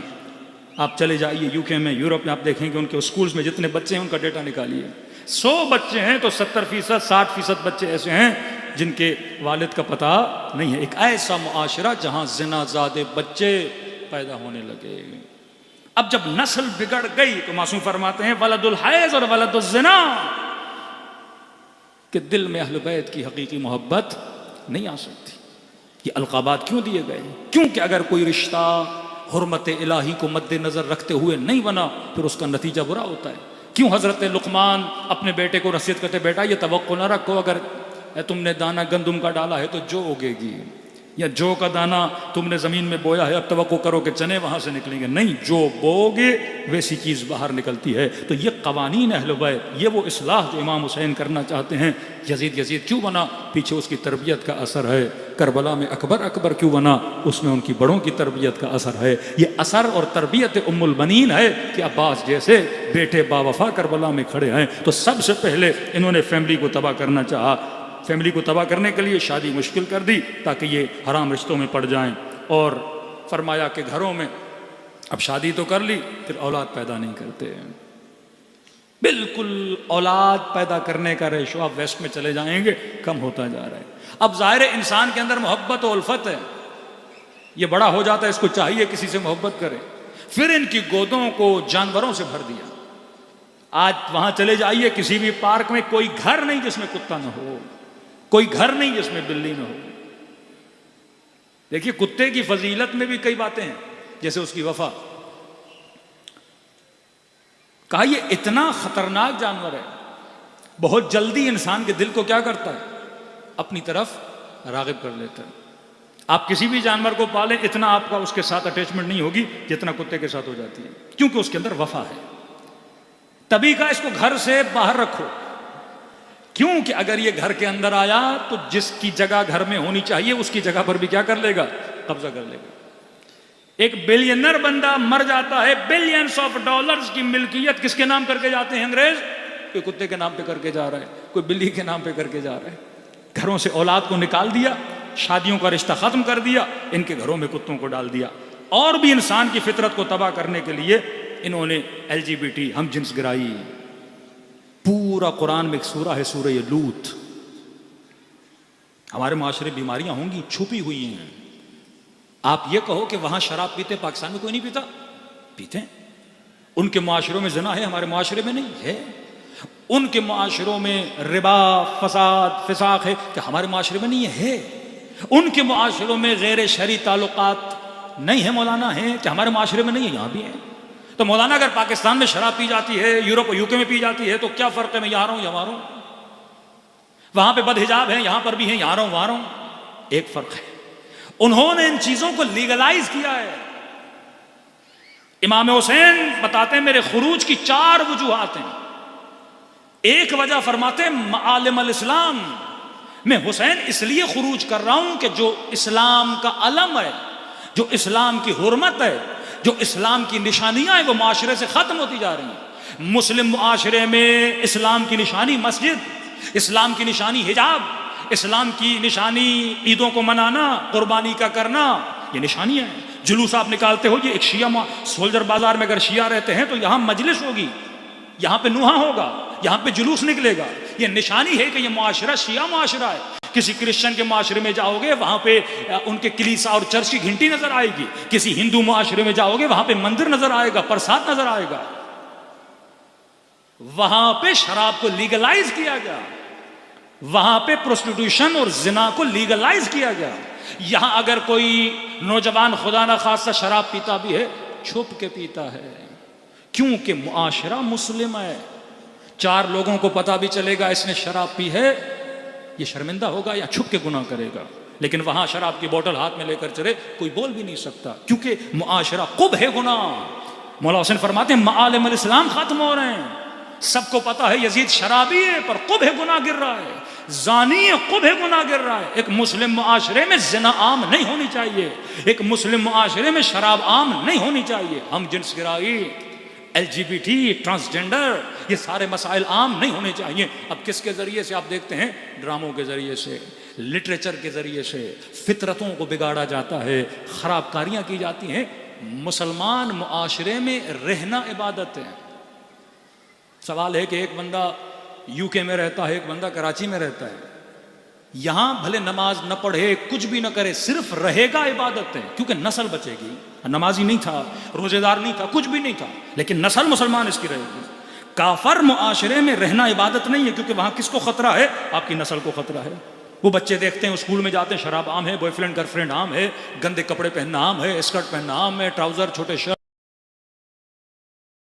آپ چلے جائیے UK میں، یورپ میں، آپ دیکھیں گے ان کے اسکولز میں جتنے بچے ہیں ان کا ڈیٹا نکالیے، 100 بچے ہیں تو 70%، 60% بچے ایسے ہیں جن کے والد کا پتہ نہیں ہے۔ ایک ایسا معاشرہ جہاں زنا زادے بچے پیدا ہونے لگے۔ اب جب نسل بگڑ گئی تو معصوم فرماتے ہیں ولد الحیض اور ولد الزنا، کہ دل میں اہل بیت کی حقیقی محبت نہیں آ سکتی۔ یہ القابات کیوں دیے گئے؟ کیونکہ اگر کوئی رشتہ حرمت الہی کو مد نظر رکھتے ہوئے نہیں بنا پھر اس کا نتیجہ برا ہوتا ہے۔ کیوں حضرت لقمان اپنے بیٹے کو نصیحت کرتے بیٹا یہ توقع نہ رکھو اگر تم نے دانہ گندم کا ڈالا ہے تو جو اگے گی، یا جو کا دانہ تم نے زمین میں بویا ہے اب توقع کرو کہ چنے وہاں سے نکلیں گے، نہیں، جو بو گے ویسی چیز باہر نکلتی ہے۔ تو یہ قوانین اہل بیت، یہ وہ اصلاح جو امام حسین کرنا چاہتے ہیں۔ یزید کیوں بنا؟ پیچھے اس کی تربیت کا اثر ہے۔ کربلا میں اکبر کیوں بنا؟ اس میں ان کی بڑوں کی تربیت کا اثر ہے۔ یہ اثر اور تربیت ام البنین ہے کہ عباس جیسے بیٹے باوفا کربلا میں کھڑے ہیں۔ تو سب سے پہلے انہوں نے فیملی کو تباہ کرنا چاہا، فیملی کو تباہ کرنے کے لیے شادی مشکل کر دی تاکہ یہ حرام رشتوں میں پڑ جائیں، اور فرمایا کہ گھروں میں اب شادی تو کر لی پھر اولاد پیدا نہیں کرتے، بالکل اولاد پیدا کرنے کا ریشو آپ ویسٹ میں چلے جائیں گے کم ہوتا جا رہا ہے۔ اب ظاہر انسان کے اندر محبت و الفت ہے، یہ بڑا ہو جاتا ہے، اس کو چاہیے کسی سے محبت کرے، پھر ان کی گودوں کو جانوروں سے بھر دیا۔ آج وہاں چلے جائیے کسی بھی پارک میں، کوئی گھر نہیں جس میں کتا نہ ہو، کوئی گھر نہیں جس میں بلی نہ ہو۔ دیکھیے کتے کی فضیلت میں بھی کئی باتیں ہیں، جیسے اس کی وفا، کہا یہ اتنا خطرناک جانور ہے، بہت جلدی انسان کے دل کو کیا کرتا ہے، اپنی طرف راغب کر لیتا ہے۔ آپ کسی بھی جانور کو پالیں اتنا آپ کا اس کے ساتھ اٹیچمنٹ نہیں ہوگی جتنا کتے کے ساتھ ہو جاتی ہے، کیونکہ اس کے اندر وفا ہے۔ تبھی کا اس کو گھر سے باہر رکھو، کیوں کہ اگر یہ گھر کے اندر آیا تو جس کی جگہ گھر میں ہونی چاہیے اس کی جگہ پر بھی کیا کر لے گا، قبضہ کر لے گا۔ ایک بلینر بندہ مر جاتا ہے، بلینز آف ڈالرز کی ملکیت کس کے نام کر کے جاتے ہیں انگریز؟ کوئی کتے کے نام پہ کر کے جا رہا ہے، کوئی بلی کے نام پہ کر کے جا رہا ہے۔ گھروں سے اولاد کو نکال دیا، شادیوں کا رشتہ ختم کر دیا، ان کے گھروں میں کتوں کو ڈال دیا، اور بھی انسان کی فطرت کو تباہ کرنے کے لیے انہوں نے LGBT ہم جنس گرائی. پورا قرآن میں ایک سورہ ہے سورہ لوط. ہمارے معاشرے بیماریاں ہوں گی چھپی ہوئی ہیں. آپ یہ کہو کہ وہاں شراب پیتے، پاکستان میں کوئی نہیں پیتا؟ پیتے ہیں. ان کے معاشروں میں زنا ہے، ہمارے معاشرے میں نہیں ہے. ان کے معاشروں میں ربا، فساد، فساق ہے کہ ہمارے معاشرے میں نہیں ہے. ان کے معاشروں میں غیر شرعی تعلقات نہیں ہے مولانا، ہیں کہ ہمارے معاشرے میں نہیں ہے؟ یہاں بھی ہیں. تو مولانا اگر پاکستان میں شراب پی جاتی ہے، یورپ اور UK میں پی جاتی ہے، تو کیا فرق ہے میں یہاں رہوں یا وہاں رہوں؟ وہاں پہ بد حجاب ہیں، یہاں پر بھی ہیں، یہاں رہوں وہاں رہوں. ایک فرق ہے، انہوں نے ان چیزوں کو لیگلائز کیا ہے. امام حسین بتاتے ہیں میرے خروج کی 4 وجوہات ہیں. ایک وجہ فرماتے ہیں معالم الاسلام، میں حسین اس لیے خروج کر رہا ہوں کہ جو اسلام کا علم ہے، جو اسلام کی حرمت ہے، جو اسلام کی نشانیاں ہیں، وہ معاشرے سے ختم ہوتی جا رہی ہیں. مسلم معاشرے میں اسلام کی نشانی مسجد، اسلام کی نشانی حجاب، اسلام کی نشانی عیدوں کو منانا، قربانی کا کرنا، یہ نشانیاں ہیں. جلوس آپ نکالتے ہو، یہ ایک شیعہ سولجر بازار میں اگر شیعہ رہتے ہیں تو یہاں مجلس ہوگی، یہاں پہ نوحہ ہوگا، یہاں پہ جلوس نکلے گا. یہ نشانی ہے کہ یہ معاشرہ شیعہ معاشرہ ہے. کسی کرسچن کے معاشرے میں جاؤ گے وہاں پہ ان کے کلیسا اور چرچ کی گھنٹی نظر آئے گی. کسی ہندو معاشرے میں جاؤ گے وہاں پہ مندر نظر آئے گا، پرساد نظر آئے گا. وہاں پہ شراب کو لیگلائز کیا گیا، وہاں پہ پروسٹیٹیوشن اور زنا کو لیگلائز کیا گیا. یہاں اگر کوئی نوجوان خدا نہ خواستہ شراب پیتا بھی ہے، چھپ کے پیتا ہے، کیونکہ معاشرہ مسلم ہے. 4 لوگوں کو پتا بھی چلے گا اس نے شراب پی ہے، یہ شرمندہ ہوگا یا چھپ کے گناہ کرے گا. لیکن وہاں شراب کی بوتل ہاتھ میں لے کر چلے کوئی بول بھی نہیں سکتا، کیونکہ معاشرہ قبح ہے گناہ. مولا حسین فرماتے ہیں معالم الاسلام ختم ہو رہے ہیں. سب کو پتا ہے یزید شرابی ہے پر قبح گناہ گر رہا ہے، زانی ہے قبح گناہ گر رہا ہے. ایک مسلم معاشرے میں زنا عام نہیں ہونی چاہیے، ایک مسلم معاشرے میں شراب عام نہیں ہونی چاہیے. ہم جنس گرائی، LGBT، ٹرانسجنڈر، یہ سارے مسائل عام نہیں ہونے چاہیے. اب کس کے ذریعے سے آپ دیکھتے ہیں؟ ڈراموں کے ذریعے سے، لٹریچر کے ذریعے سے فطرتوں کو بگاڑا جاتا ہے، خراب کاریاں کی جاتی ہیں. مسلمان معاشرے میں رہنا عبادت ہے. سوال ہے کہ ایک بندہ UK میں رہتا ہے، ایک بندہ کراچی میں رہتا ہے. یہاں بھلے نماز نہ پڑھے، کچھ بھی نہ کرے، صرف رہے گا عبادت ہے، کیونکہ نسل بچے گی. نمازی نہیں تھا، روزے دار نہیں تھا، کچھ بھی نہیں تھا، لیکن نسل مسلمان اس کی رہے گی. کافر معاشرے میں رہنا عبادت نہیں ہے، کیونکہ وہاں کس کو خطرہ ہے؟ آپ کی نسل کو خطرہ ہے. وہ بچے دیکھتے ہیں اسکول میں جاتے ہیں، شراب عام ہے، بوائے فرینڈ گرل فرینڈ عام ہے، گندے کپڑے پہننا عام ہے، اسکرٹ پہننا عام ہے، ٹراؤزر چھوٹے شرٹ،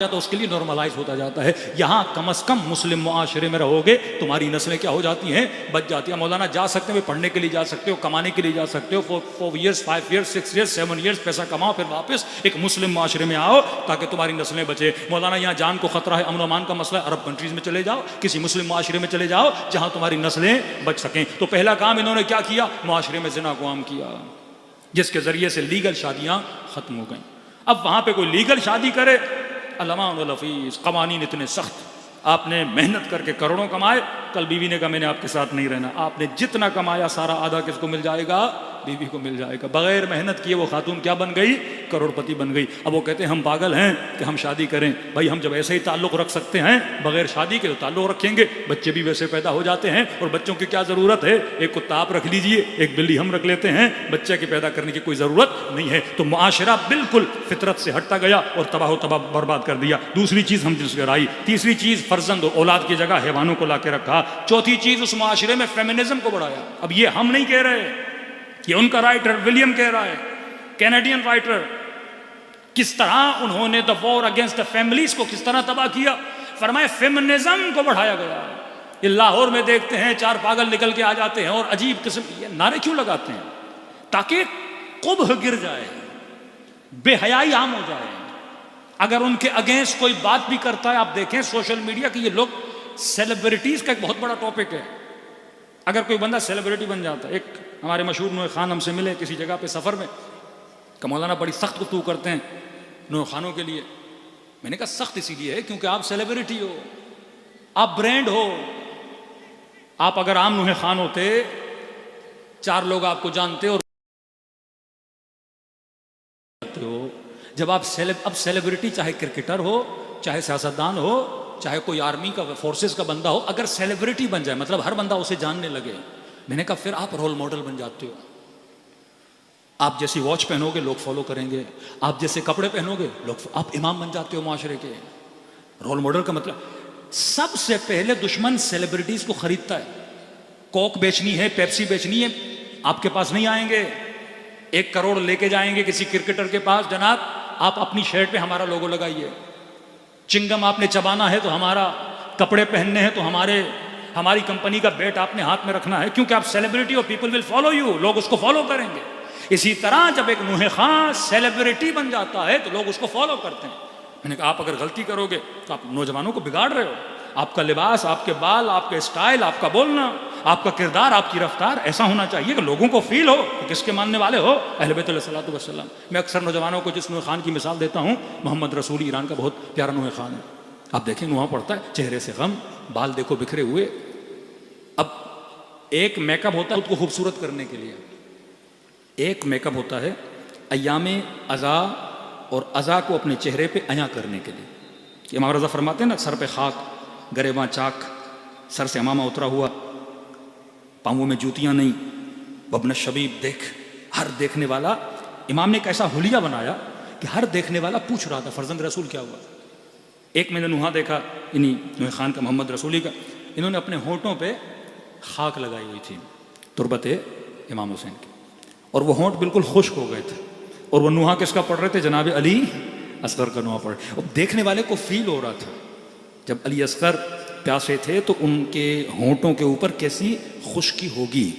تو اس کے لیے نارملائز ہوتا جاتا ہے. یہاں کم از کم مسلم معاشرے میں رہو گے تمہاری نسلیں کیا ہو جاتی ہیں؟ بچ جاتی ہیں. مولانا جا سکتے ہیں، پڑھنے کے لیے جا سکتے ہو، کمانے کے لیے جا سکتے ہو، 4 ایئرس 5 ایئرس 6 ایئرس 7 ایئرس پیسہ کماؤ، پھر واپس ایک مسلم معاشرے میں آؤ تاکہ تمہاری نسلیں بچے. مولانا یہاں جان کو خطرہ ہے، امن و امان کا مسئلہ ہے، عرب کنٹریز میں چلے جاؤ، کسی مسلم معاشرے میں چلے جاؤ جہاں تمہاری نسلیں بچ سکیں. تو پہلا کام انہوں نے کیا کیا؟ معاشرے میں زنا کو عام کیا، جس کے ذریعے سے لیگل شادیاں ختم ہو گئیں. اب وہاں پہ کوئی لیگل شادی کرے، الامان والفیس، قوانین اتنے سخت. آپ نے محنت کر کے کروڑوں کمائے، کل بیوی نے کہا میں نے آپ کے ساتھ نہیں رہنا. آپ نے جتنا کمایا سارا آدھا کس کو مل جائے گا؟ بیوی کو مل جائے گا. بغیر محنت کیے وہ خاتون کیا بن گئی؟ کروڑ پتی بن گئی. اب وہ کہتے ہیں ہم پاگل ہیں کہ ہم شادی کریں. بھائی ہم جب ایسے ہی تعلق رکھ سکتے ہیں بغیر شادی کے تو تعلق رکھیں گے. بچے بھی ویسے پیدا ہو جاتے ہیں، اور بچوں کی کیا ضرورت ہے؟ ایک کتا آپ رکھ لیجئے، ایک بلی ہم رکھ لیتے ہیں، بچے کی پیدا کرنے کی کوئی ضرورت نہیں ہے. تو معاشرہ بالکل فطرت سے ہٹتا گیا اور تباہ و تباہ برباد کر دیا. دوسری چیز ہم جنس گرائی. تیسری چیز فرزند و اولاد کی جگہ حیوانوں کو لا کے رکھا. چوتھی چیز اس معاشرے میں فیمنزم کو بڑھایا. اب یہ ہم نہیں کہہ رہے، یہ ان کا رائٹر ولیم کہہ رہا ہے، کینیڈین رائٹر. کس طرح انہوں نے دا وار اگینسٹ دا فیملیز کو کس طرح تباہ کیا. فرمایا فیمنزم کو بڑھایا گیا. یہ لاہور میں دیکھتے ہیں 4 پاگل نکل کے آ جاتے ہیں اور عجیب قسم یہ نعرے کیوں لگاتے ہیں؟ تاکہ قبح گر جائے، بے حیائی عام ہو جائے. اگر ان کے اگینسٹ کوئی بات بھی کرتا ہے، آپ دیکھیں سوشل میڈیا کی، یہ لوگ سیلیبریٹیز کا ایک بہت بڑا ٹاپک ہے. اگر کوئی بندہ سیلیبریٹی بن جاتا ہے، ایک ہمارے مشہور نوح خان ہم سے ملے کسی جگہ پہ سفر میں، کہ مولانا بڑی سخت گفتگو کرتے ہیں نوح خانوں کے لیے. میں نے کہا سخت اسی لیے ہے کیونکہ آپ سیلیبریٹی ہو، آپ برینڈ ہو. آپ اگر عام نوح خان ہوتے 4 لوگ آپ کو جانتے اور ہو. جب آپ اب سیلیبریٹی چاہے کرکٹر ہو، چاہے سیاستدان ہو، چاہے کوئی آرمی کا فورسز کا بندہ ہو، اگر سیلیبریٹی بن جائے مطلب ہر بندہ اسے جاننے لگے، میں نے کہا پھر آپ رول ماڈل بن جاتے ہو. آپ جیسی واچ پہنو گے لوگ فالو کریں گے، آپ جیسے کپڑے پہنو گے لوگ، آپ امام بن جاتے ہو معاشرے کے. رول ماڈل کا مطلب سب سے پہلے دشمن سیلیبریٹیز کو خریدتا ہے. کوک بیچنی ہے، پیپسی بیچنی ہے، آپ کے پاس نہیں آئیں گے. 1 کروڑ لے کے جائیں گے کسی کرکٹر کے پاس، جناب آپ اپنی شرٹ پہ ہمارا لوگو لگائیے. چنگم آپ نے چبانا ہے تو ہمارا، کپڑے پہننے ہیں تو ہماری کمپنی کا بیٹ آپ نے ہاتھ میں رکھنا ہے، کیونکہ آپ celebrity who, people will follow you, لوگ اس کو فالو کریں گے. اسی طرح جب ایک نوح خان سیلیبریٹی بن جاتا ہے تو لوگ اس کو فالو کرتے ہیں. میں نے کہا آپ اگر غلطی کرو گے تو آپ نوجوانوں کو بگاڑ رہے ہو. آپ کا لباس، آپ کے بال، آپ کے اسٹائل، آپ کا بولنا، آپ کا کردار، آپ کی رفتار ایسا ہونا چاہیے کہ لوگوں کو فیل ہو کہ کس کے ماننے والے ہو، اہل بیت علیہ الصلوۃ والسلام. میں اکثر نوجوانوں کو جس نوح خان کی مثال دیتا ہوں، محمد رسول ایران کا بہت پیارا نوح خان ہے. آپ دیکھیں نوحہ پڑتا ہے، چہرے سے غم، بال دیکھو بکھرے ہوئے. اب ایک میک اپ ہوتا ہے خود کو خوبصورت کرنے کے لیے، ایک میک اپ ہوتا ہے ایام عزا اور عزا کو اپنے چہرے پہ عیاں کرنے کے لیے. امام رضا فرماتے ہیں نا، سر پہ خاک، گریباں چاک، سر سے امامہ اترا ہوا، پاؤں میں جوتیاں نہیں، وابن الشبیب، دیکھ ہر دیکھنے والا. امام نے ایک ایسا حلیہ بنایا کہ ہر دیکھنے والا پوچھ رہا تھا فرزند رسول کیا ہوا. ایک میں نے نوحہ دیکھا انہی نوح خان کا، محمد رسولی کا، انہوں نے اپنے ہونٹوں پہ خاک لگائی ہوئی تھی تربت امام حسین کی، اور وہ ہونٹ بالکل خشک ہو گئے تھے، اور وہ نوحہ کس کا پڑھ رہے تھے؟ جناب علی اصغر کا نوحہ پڑھ رہے. اب دیکھنے والے کو فیل ہو رہا تھا جب علی اصغر پیاسے تھے تو ان کے ہونٹوں کے اوپر کیسی خشکی ہوگی.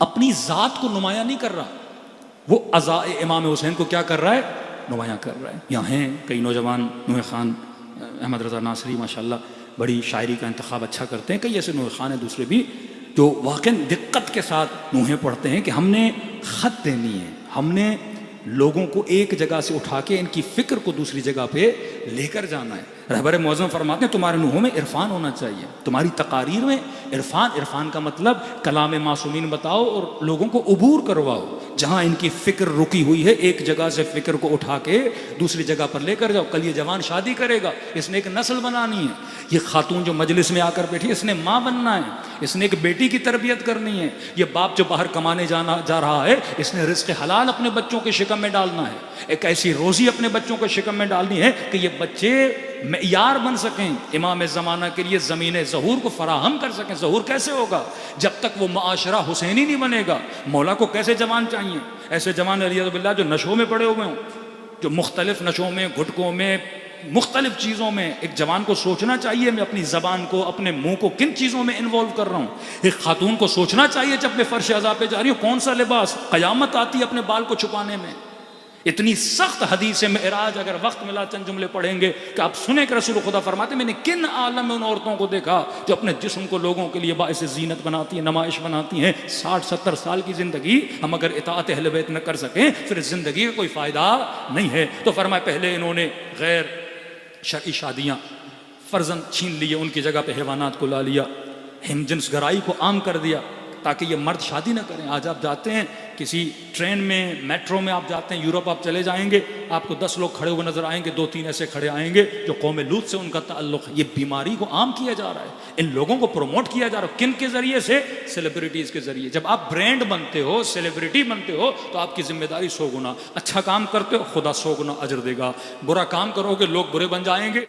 اپنی ذات کو نمایاں نہیں کر رہا، وہ عزاء امام حسین کو کیا کر رہا ہے؟ نمایاں کر رہا ہے. یہاں ہیں کئی نوجوان، نوح خان، احمد رضا ناصری ماشاءاللہ بڑی شاعری کا انتخاب اچھا کرتے ہیں، کئی ایسے نوح خان ہیں دوسرے بھی جو واقعاً دقت کے ساتھ نوحیں پڑھتے ہیں کہ ہم نے خط دینی ہے، ہم نے لوگوں کو ایک جگہ سے اٹھا کے ان کی فکر کو دوسری جگہ پہ لے کر جانا ہے. رہبر معظم فرماتے ہیں تمہارے نوحوں میں عرفان ہونا چاہیے، تمہاری تقاریر میں عرفان. عرفان کا مطلب کلام معصومین بتاؤ اور لوگوں کو عبور کرواؤ. جہاں ان کی فکر رکی ہوئی ہے ایک جگہ سے فکر کو اٹھا کے دوسری جگہ پر لے کر جاؤ. کل یہ جوان شادی کرے گا، اس نے ایک نسل بنانی ہے. یہ خاتون جو مجلس میں آ کر بیٹھی، اس نے ماں بننا ہے، اس نے ایک بیٹی کی تربیت کرنی ہے. یہ باپ جو باہر کمانے جا رہا ہے، اس نے رزق حلال اپنے بچوں کے شکم میں ڈالنا ہے، ایک ایسی روزی اپنے بچوں کے شکم میں ڈالنی ہے کہ یہ بچے معیار بن سکیں، امام زمانہ کے لیے زمین ظہور کو فراہم کر سکیں. ظہور کیسے ہوگا؟ جب تک وہ معاشرہ حسینی نہیں بنے گا. مولا کو کیسے جوان چاہیے؟ ایسے جوان علیہ باللہ جو نشوں میں پڑے ہوئے ہوں، جو مختلف نشوں میں، گھٹکوں میں، مختلف چیزوں میں. ایک جوان کو سوچنا چاہیے میں اپنی زبان کو، اپنے منہ کو کن چیزوں میں انوالو کر رہا ہوں. ایک خاتون کو سوچنا چاہیے جب میں فرش عزا پہ جا رہی ہوں کون سا لباس، قیامت آتی ہے اپنے بال کو چھپانے میں. اتنی سخت حدیث معراج، اگر وقت ملا چند جملے پڑھیں گے کہ آپ سنیں کہ رسول خدا فرماتے ہیں میں نے کن عالم میں ان عورتوں کو دیکھا جو اپنے جسم کو لوگوں کے لیے باعث زینت بناتی ہیں، نمائش بناتی ہیں. 60-70 سال کی زندگی ہم اگر اطاعت اہل بیت نہ کر سکیں پھر اس زندگی کا کوئی فائدہ نہیں ہے. تو فرمایا پہلے انہوں نے غیر شرعی شادیاں، فرزند چھین لیے، ان کی جگہ پہ حیوانات کو لا لیا، ہم جنس گرائی کو عام کر دیا تاکہ یہ مرد شادی نہ کریں. آج آپ جاتے ہیں کسی ٹرین میں، میٹرو میں آپ جاتے ہیں، یورپ آپ چلے جائیں گے، آپ کو 10 لوگ کھڑے ہوئے نظر آئیں گے، 2-3 ایسے کھڑے آئیں گے جو قوم لوط سے ان کا تعلق ہے. یہ بیماری کو عام کیا جا رہا ہے، ان لوگوں کو پروموٹ کیا جا رہا ہے. کن کے ذریعے سے؟ سیلیبریٹیز کے ذریعے. جب آپ برانڈ بنتے ہو، سیلیبریٹی بنتے ہو تو آپ کی ذمہ داری 100 گنا. اچھا کام کرتے ہو خدا 100 گنا اجر دے گا، برا کام کرو گے لوگ برے بن جائیں گے.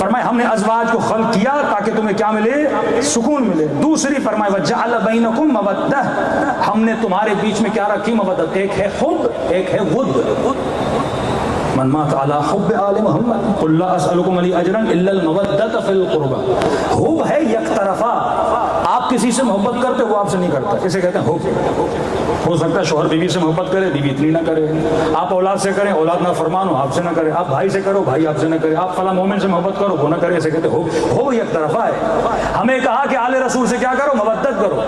فرمائے ہم نے ازواج کو خلق کیا تاکہ تمہیں کیا ملے؟ سکون ملے. دوسری فرمائے وجعل بینکم مودہ، ہم نے تمہارے بیچ میں کیا رکھی؟ مودت. ایک ہے حب، ایک ہے ود. من مات علی حب آل محمد قل لا اسألکم علی اجرا الا المودۃ فی القربى. حب ہے یک طرفہ، آپ کسی سے محبت کرتے وہ آپ سے نہیں کرتا، اسے کہتے ہیں حب. ہو سکتا ہے شوہر بیوی سے محبت کرے، بیوی اتنی نہ کرے. آپ اولاد سے کریں، اولاد نہ فرمان ہو، آپ سے نہ کرے. آپ بھائی سے کرو، بھائی آپ سے نہ کرے. آپ فلاں مومن سے محبت کرو، وہ نہ کرے، اسے کہتے ہیں حب. حب یک طرفہ ہے. ہمیں کہا کہ آل رسول سے کیا کرو؟ مودت کرو.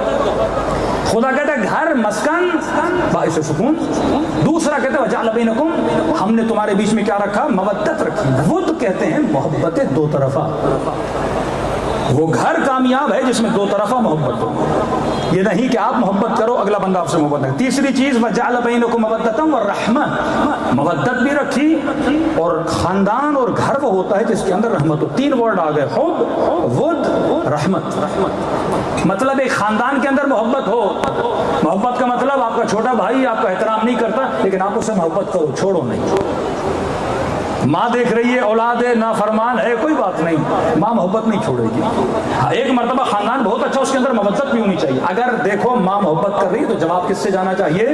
خدا کہتا ہے گھر مسکن باعث سکون. دوسرا کہتے ہیں وجعل بینکم، ہم نے تمہارے بیچ میں کیا رکھا؟ مودت رکھی. ود کہتے ہیں محبت دو طرفہ. وہ گھر کامیاب ہے جس میں دو طرفہ محبت ہو. یہ نہیں کہ آپ محبت کرو اگلا بندہ آپ سے محبت کرے. تیسری چیز وجعل بینکم مودۃ ورحمہ، مودت بھی رکھی اور خاندان اور گھر وہ ہوتا ہے جس کے اندر رحمت ہو. تین ورڈ آ گئے، حب، ود، رحمت. مطلب ایک خاندان کے اندر محبت ہو. محبت کا مطلب آپ کا چھوٹا بھائی آپ کا احترام نہیں کرتا لیکن آپ اس سے محبت کرو، چھوڑو نہیں. ماں دیکھ رہی ہے اولاد ہے نافرمان ہے، کوئی بات نہیں، ماں محبت نہیں چھوڑے گی. ایک مرتبہ خاندان بہت اچھا، اس کے اندر محبت بھی ہونی چاہیے. اگر دیکھو ماں محبت کر رہی ہے تو جواب کس سے جانا چاہیے؟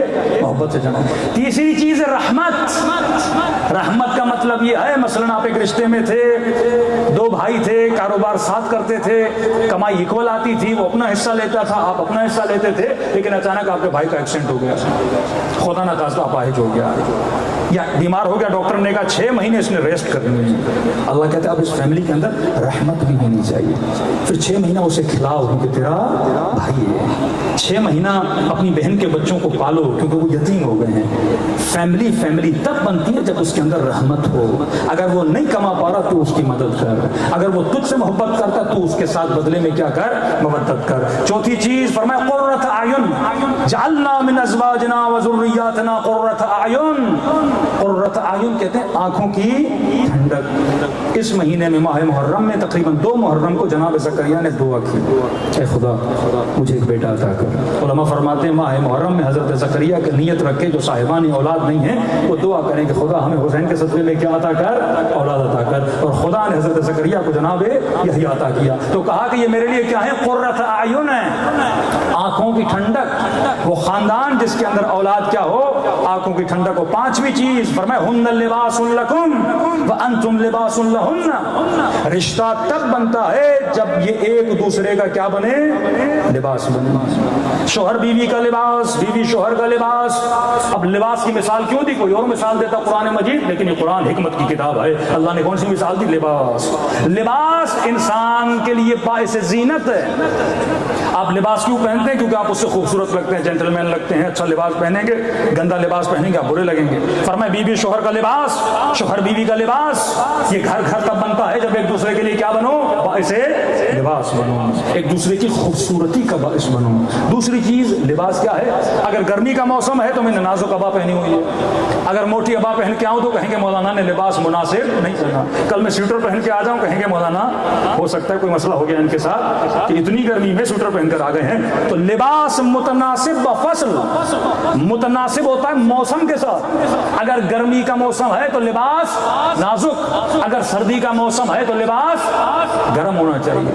محبت سے جانا. تیسری چیز ہے رحمت. رحمت کا مطلب یہ ہے مثلاً آپ ایک رشتے میں تھے، دو بھائی تھے، کاروبار ساتھ کرتے تھے، کمائی ایکول آتی تھی، وہ اپنا حصہ لیتا تھا، آپ اپنا حصہ لیتے تھے، لیکن اچانک آپ کے بھائی کا ایکسیڈنٹ ہو گیا، خدا نہ خواستہ اپاہج ہو گیا یا بیمار ہو گیا. ڈاکٹر نے کہا 6 مہینے اس نے ریسٹ کرنی ہے. اللہ کہتا ہے اب اس فیملی کے اندر رحمت بھی ہونی چاہیے. پھر 6 مہینہ اسے کھلاؤ کیونکہ تیرا بھائی ہے. 6 مہینہ اپنی بہن کے بچوں کو پالو کیونکہ وہ یتیم ہو گئے ہیں. فیملی تب بنتی ہے جب اس کے اندر رحمت ہو. اگر وہ نہیں کما پا رہا تو اس کی مدد کر. اگر وہ تجھ سے محبت کرتا تو اس کے ساتھ بدلے میں کیا کر؟ مودت کر. چوتھی چیز فرمایا قرۃ اعین، جعلنا من ازواجنا وذریاتنا قرۃ اعین. قرۃ اعین کہتے ہیں آنکھوں کی ٹھنڈک. اس مہینے میں ماہ محرم میں تقریباً 2 محرم کو جناب زکریا نے دعا کی، اے خدا مجھے ایک بیٹا عطا کر. علماء فرماتے ہیں ماہ محرم میں حضرت زکریا کی نیت رکھے جو صاحبان اولاد نہیں ہیں وہ دعا کریں کہ خدا ہمیں حسین کے صدقے میں کیا عطا کر؟ اولاد عطا کر. اور خدا نے حضرت زکریا کو جناب یہی عطا کیا. تو کہا کہ یہ میرے لیے کیا ہے؟ قرۃ اعین ہے، آنکھوں کی ٹھنڈک. وہ خاندان جس کے اندر اولاد کیا ہو؟ آنکھوں کی ٹھنڈک ہو. پانچویں چیز فرمایا ہن لباس لکم وانتم لباس لہن. رشتہ تب بنتا ہے جب یہ ایک دوسرے کا کیا بنے؟ لباس بنے. شوہر بیوی کا لباس، بیوی شوہر کا لباس. اب لباس کی مثال کیوں دی؟ کوئی اور مثال دیتا قرآن مجید، لیکن یہ قرآن حکمت کی کتاب ہے. اللہ نے کون سی مثال دی؟ لباس. لباس انسان کے لیے باعث زینت ہے. آپ لباس کیوں پہنتے ہیں؟ کیونکہ آپ اس سے خوبصورت لگتے ہیں، جینٹل مین لگتے ہیں. اچھا لباس پہنیں گے، گندا لباس پہنیں گے آپ برے لگیں گے. فرمائے بیوی شوہر کا لباس، شوہر بیوی کا لباس. یہ گھر تب بنتا ہے جب ایک دوسرے کے لیے کیا بنو؟ باعث لباس بنو، ایک دوسرے کی خوبصورتی کا باعث بنو. دوسری چیز لباس کیا ہے؟ اگر گرمی کا موسم ہے تو میں نے نازک ابا پہنی ہوئی ہے. اگر موٹی ابا پہن کے آؤں تو کہیں گے مولانا نے لباس مناسب نہیں پہنا. کل میں سویٹر پہن کے آ جاؤں کہیں گے مولانا ہو سکتا ہے کوئی مسئلہ ہو گیا ان کے ساتھ کہ اتنی گرمی میں سویٹر پہن کر آ گئے ہیں. تو لباس متناسب بفصل، متناسب ہوتا ہے موسم کے ساتھ. اگر گرمی کا موسم ہے تو لباس نازک، اگر سردی کا موسم ہے تو لباس گرم ہونا چاہیے.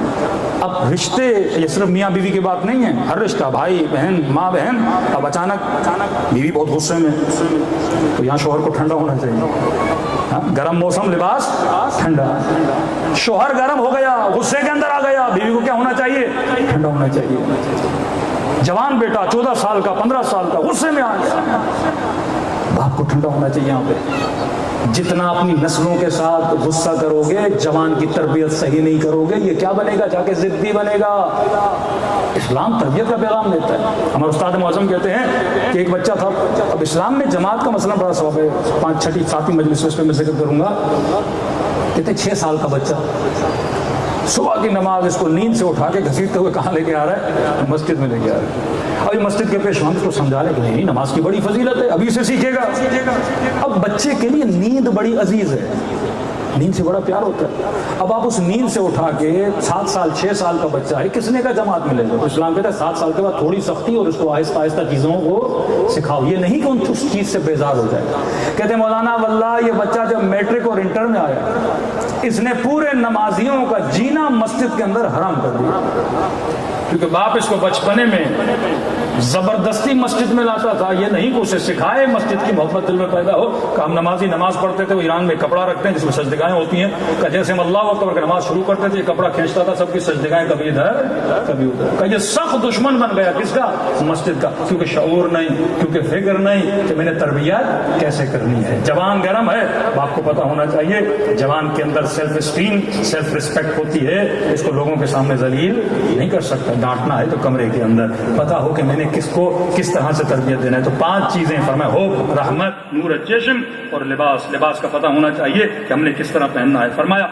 اب رشتے یہ صرف میاں بیوی کی بات نہیں ہے، ہر رشتہ بھائی بہن ماں بہن. اب اچانک بیوی بہت غصے میں تو یہاں شوہر کو ٹھنڈا ہونا چاہیے. گرم موسم لباس ٹھنڈا. شوہر گرم ہو گیا، غصے کے اندر آ گیا، بیوی کو کیا ہونا چاہیے؟ ٹھنڈا ہونا چاہیے. جوان بیٹا 14 سال کا 15 سال کا غصے میں آ گیا، باپ کو ٹھنڈا ہونا چاہیے. یہاں پہ جتنا اپنی نسلوں کے ساتھ غصہ کرو گے، جوان کی تربیت صحیح نہیں کرو گے، یہ کیا بنے گا؟ جا کے ضدی بنے گا. اسلام تربیت کا پیغام دیتا ہے. ہمارے استاد معظم کہتے ہیں کہ ایک بچہ تھا. اب اسلام میں جماعت کا مسئلہ بڑا ثواب ہے، 5 چھٹی 7 مجلس اس پہ میں ذکر کروں گا. کہتے ہیں 6 سال کا بچہ صبح کی نماز اس کو نیند سے اٹھا کے گھسیٹتے ہوئے کہاں لے کے آ رہا ہے؟ مسجد میں لے کے آ رہا ہے. ابھی مسجد کے پیش ہم اس کو سمجھا رہے کہ نہیں نماز کی بڑی فضیلت ہے، ابھی سے سیکھے گا. اب بچے کے لیے نیند بڑی عزیز ہے، نیند سے بڑا پیار ہوتا ہے. اب آپ اس نیند سے اٹھا کے 7 سال 6 سال کا بچہ ہے، کس نے کا جماعت میں لے جاؤ؟ اسلام کہتا ہے 7 سال کے بعد تھوڑی سختی اور اس کو آہستہ آہستہ چیزوں کو سکھاؤ. یہ نہیں کہ اس چیز سے بیزار ہو جائے. کہتے ہیں مولانا واللہ یہ بچہ جب میٹرک اور انٹر میں آیا اس نے پورے نمازیوں کا جینا مسجد کے اندر حرام کر دیا، کیونکہ باپ اس کو بچپنے میں زبردستی مسجد میں لاتا تھا، یہ نہیں کہ اسے سکھائے، مسجد کی محبت دل میں پیدا ہو کہ ہم نمازی نماز پڑھتے تھے، وہ ایران میں کپڑا رکھتے ہیں جس میں سجدگاہیں ہوتی ہیں، کہ جیسے ہم اللہ اکبر کی نماز شروع کرتے تھے یہ کپڑا کھینچتا تھا، سب کی سجدگاہیں کبھی ادھر کبھی ادھر، کہ یہ سخت دشمن بن گیا کس کا؟ مسجد کا، کیونکہ شعور نہیں، کیونکہ فکر نہیں کہ میں نے تربیت کیسے کرنی ہے۔ جوان گرم ہے، باپ کو پتا ہونا چاہیے جوان کے اندر سیلف اسٹیم، سیلف ریسپیکٹ ہوتی ہے، اس کو لوگوں کے سامنے ذلیل نہیں کر سکتا، ڈانٹنا ہے تو کمرے کے اندر پتا ہو کہ میں نے کس کو کس طرح سے تربیت دینا ہے۔ تو 5 چیزیں فرمایا، ہوپ، رحمت، نور چشم اور لباس۔ لباس کا پتہ ہونا چاہیے کہ ہم نے کس طرح پہننا ہے۔ فرمایا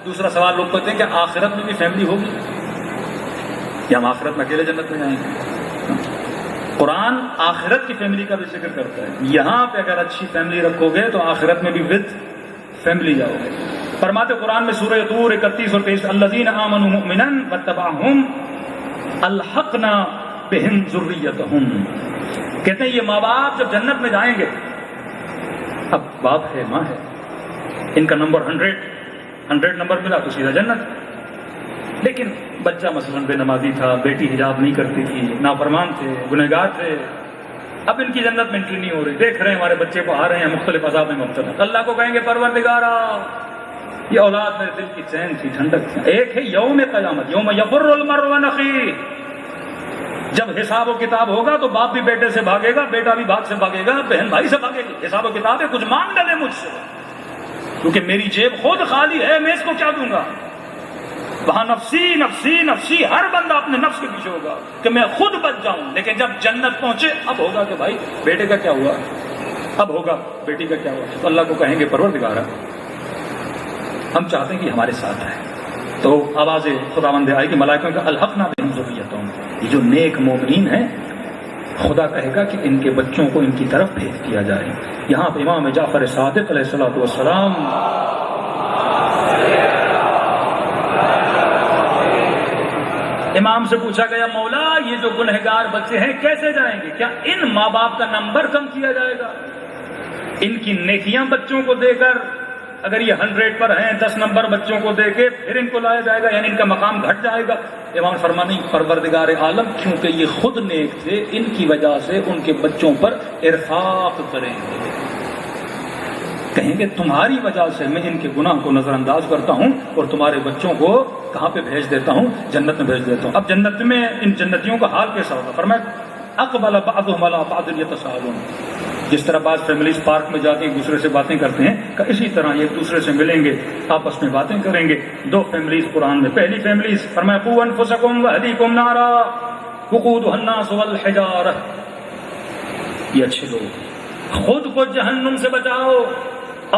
دوسرا سوال لوگ کہتے ہیں کہ آخرت میں بھی فیملی ہوگی یا ہم آخرت میں اکیلے جنت میں جائیں گے؟ قرآن آخرت کی فیملی کا بھی ذکر کرتا ہے، یہاں پہ اگر اچھی فیملی رکھو گے تو آخرت میں بھی ود فیملی جاؤ گے۔ فرماتے قرآن میں سورہ طور 31 اور 23، الذین آمنوا مؤمنا واتبعہم الحقنا بہم ذریتہم، کہتے ہیں یہ ماں باپ جب جنت میں جائیں گے، اب باپ ہے ماں ہے، ان کا نمبر 100 نمبر ملا تو سیدھا جنت، لیکن بچہ مثلاً بے نمازی تھا، بیٹی حجاب نہیں کرتی تھی، نافرمان تھے، گنہگار تھے، اب ان کی جنت میں انٹری نہیں ہو رہی، دیکھ رہے ہیں ہمارے بچے کو آ رہے ہیں مختلف عذاب میں مبتلا، اللہ کو کہیں گے پروردگارا یہ اولاد میرے دل کی چین تھی، ٹھنڈک تھی۔ ایک ہے یوم قیامت، یوم یفر المرء من اخیہ، جب حساب و کتاب ہوگا تو باپ بھی بیٹے سے بھاگے گا، بیٹا بھی باپ سے بھاگے گا، بہن بھائی سے بھاگے گی، حساب و کتاب ہے، کچھ مانگ ڈالے مجھ سے، کیونکہ میری جیب خود خالی ہے، میں اس کو کیا دوں گا؟ وہاں نفسی نفسی نفسی، ہر بندہ اپنے نفس کے پیچھے ہوگا کہ میں خود بچ جاؤں، لیکن جب جنت پہنچے اب ہوگا کہ بھائی بیٹے کا کیا ہوا، اب ہوگا بیٹی کا کیا ہوا، تو اللہ کو کہیں گے پروردگارا ہم چاہتے ہیں کہ ہمارے ساتھ آئے، تو آواز خداوند آئے گی ملائکوں کا الحقنا بہم ذریتہم، یہ جو نیک مومنین ہیں خدا کہے گا کہ ان کے بچوں کو ان کی طرف بھیج دیا جائے۔ یہاں پہ امام جعفر صادق علیہ الصلوۃ والسلام امام سے پوچھا گیا مولا یہ جو گنہگار بچے ہیں کیسے جائیں گے؟ کیا ان ماں باپ کا نمبر کم کیا جائے گا؟ ان کی نیکیاں بچوں کو دے کر اگر یہ 100 پر ہیں 10 نمبر بچوں کو دے کے پھر ان کو لایا جائے گا، یعنی ان کا مقام گھٹ جائے گا؟ امام فرمانے پروردگار عالم کیونکہ یہ خود نیک تھے ان کی وجہ سے ان کے بچوں پر ارفاق کریں گے، کہیں گے تمہاری وجہ سے میں ان کے گناہ کو نظر انداز کرتا ہوں اور تمہارے بچوں کو کہاں پہ بھیج دیتا ہوں؟ جنت میں بھیج دیتا ہوں۔ اب جنت میں ان جنتیوں کا حال کیسا ہوگا؟ فرمایا اقبل بعضهم على بعض يتساءلون، جس طرح بعض فیملیز پارک میں جاتے ہیں ایک دوسرے سے باتیں کرتے ہیں کہ اسی طرح یہ ایک دوسرے سے ملیں گے، آپس میں باتیں کریں گے۔ 2 فیملیز قرآن میں، پہلی فیملیز فرمایا قوا انفسکم واہلیکم نارا وقودها الناس والحجارہ، یہ اچھے لوگ، خود کو جہنم سے بچاؤ،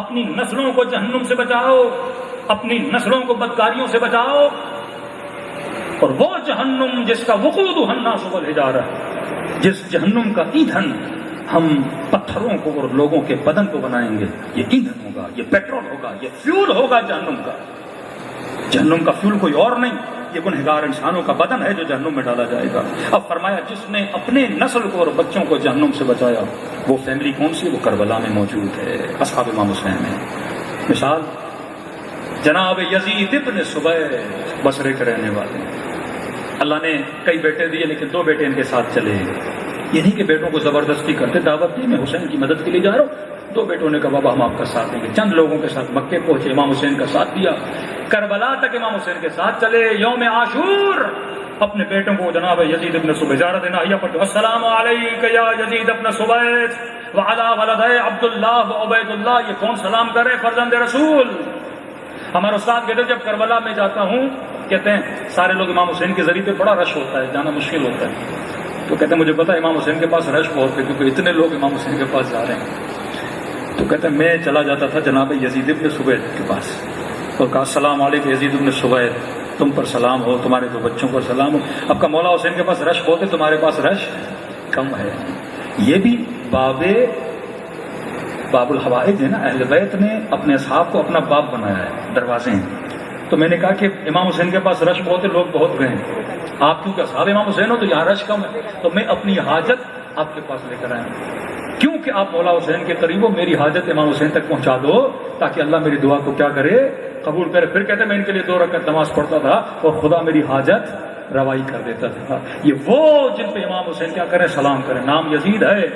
اپنی نسلوں کو جہنم سے بچاؤ، اپنی نسلوں کو بدکاریوں سے بچاؤ، اور وہ جہنم جس کا وقودها الناس والحجارہ، جس جہنم کا ایندھن ہم پتھروں کو اور لوگوں کے بدن کو بنائیں گے، یہ ایندھن ہوگا، یہ پیٹرول ہوگا، یہ فیول ہوگا جہنم کا۔ جہنم کا فیول کوئی اور نہیں، یہ گنہگار انسانوں کا بدن ہے جو جہنم میں ڈالا جائے گا۔ اب فرمایا جس نے اپنے نسل کو اور بچوں کو جہنم سے بچایا وہ فیملی کون سی؟ وہ کربلا میں موجود ہے، اصحاب امام حسین ہے۔ مثال جناب یزید ابن سبیع بصرے کے رہنے والے، اللہ نے کئی بیٹے دیے لیکن 2 بیٹے ان کے ساتھ چلے، یہ نہیں کہ بیٹوں کو زبردستی کرتے، دعوت دی میں حسین کی مدد کے لیے جا رہا ہوں، 2 بیٹوں نے کہا بابا ہم آپ کا ساتھ دیں گے، چند لوگوں کے ساتھ مکے پہنچے، امام حسین کا ساتھ دیا، کربلا تک امام حسین کے ساتھ چلے۔ یوم عاشور اپنے بیٹوں کو جناب یزید ابن سبیع زیارت ناہیہ پڑھتے، السلام علیک یا یزید ابن سبیع وعلی ولدی عبداللہ و عبید اللہ، یہ کون سلام کرے؟ فرزند رسول۔ ہمارے استاد کہتے ہیں جب کربلا میں جاتا ہوں کہتے ہیں سارے لوگ امام حسین کے ذریعے پہ بڑا رش ہوتا ہے، جانا مشکل ہوتا ہے، تو کہتے ہیں مجھے پتا ہے امام حسین کے پاس رش بہت ہے کیونکہ اتنے لوگ امام حسین کے پاس جا رہے ہیں، تو کہتے ہیں میں چلا جاتا تھا جناب یزید ابن سبیع کے پاس اور کہا السلام علیکم یزید ابن سبیع، تم پر سلام ہو، تمہارے 2 بچوں پر سلام ہو۔ اب کا مولا حسین کے پاس رش بہت ہے، تمہارے پاس رش کم ہے۔ یہ بھی باب الحوائج ہے نا، اہل بیت نے اپنے اصحاب کو اپنا باب بنایا ہے، دروازے ہیں، تو میں نے کہا کہ امام حسین کے پاس رش بہت ہے، لوگ بہت گئے ہیں، آپ کیونکہ اصحاب امام حسین ہو تو یہاں رش کم ہے، تو میں اپنی حاجت آپ کے پاس لے کر آیا ہوں، کیونکہ آپ مولا حسین کے قریب ہو، میری حاجت امام حسین تک پہنچا دو تاکہ اللہ میری دعا کو کیا کرے؟ قبول کرے. پھر کہتے میں ان کے لیے 2 رکعت نماز پڑھتا تھا اور خدا میری حاجت روائی کر دیتا تھا. یہ وہ جن پہ امام حسین کیا کریں؟ سلام کریں. نام یزید ہے.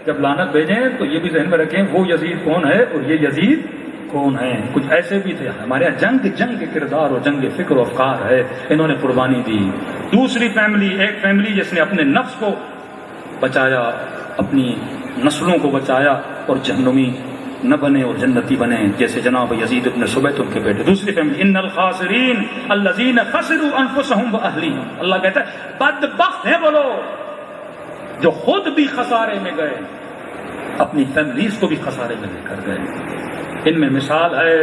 جب لعنت بھیجیں تو یہ بھی ذہن میں رکھیں وہ یزید کون ہے اور یہ یزید کون ہیں. کچھ ایسے بھی تھے ہمارے یہاں جنگ کے کردار اور جنگ فکر و افکار ہے. انہوں نے قربانی دی. دوسری فیملی، ایک فیملی جس نے اپنے نفس کو بچایا، اپنی نسلوں کو بچایا اور جہنمی نہ بنے اور جنتی بنے، جیسے جناب یزید ابن سبیت ان کے بیٹے. دوسری فیملی ان الخاسرین الذین خسروا انفسهم واهلیہم. اللہ کہتا ہے بدبخت ہیں وہ لوگ جو خود بھی خسارے میں گئے، اپنی فیملیز کو بھی خسارے میں لے کر گئے. ان میں مثال ہے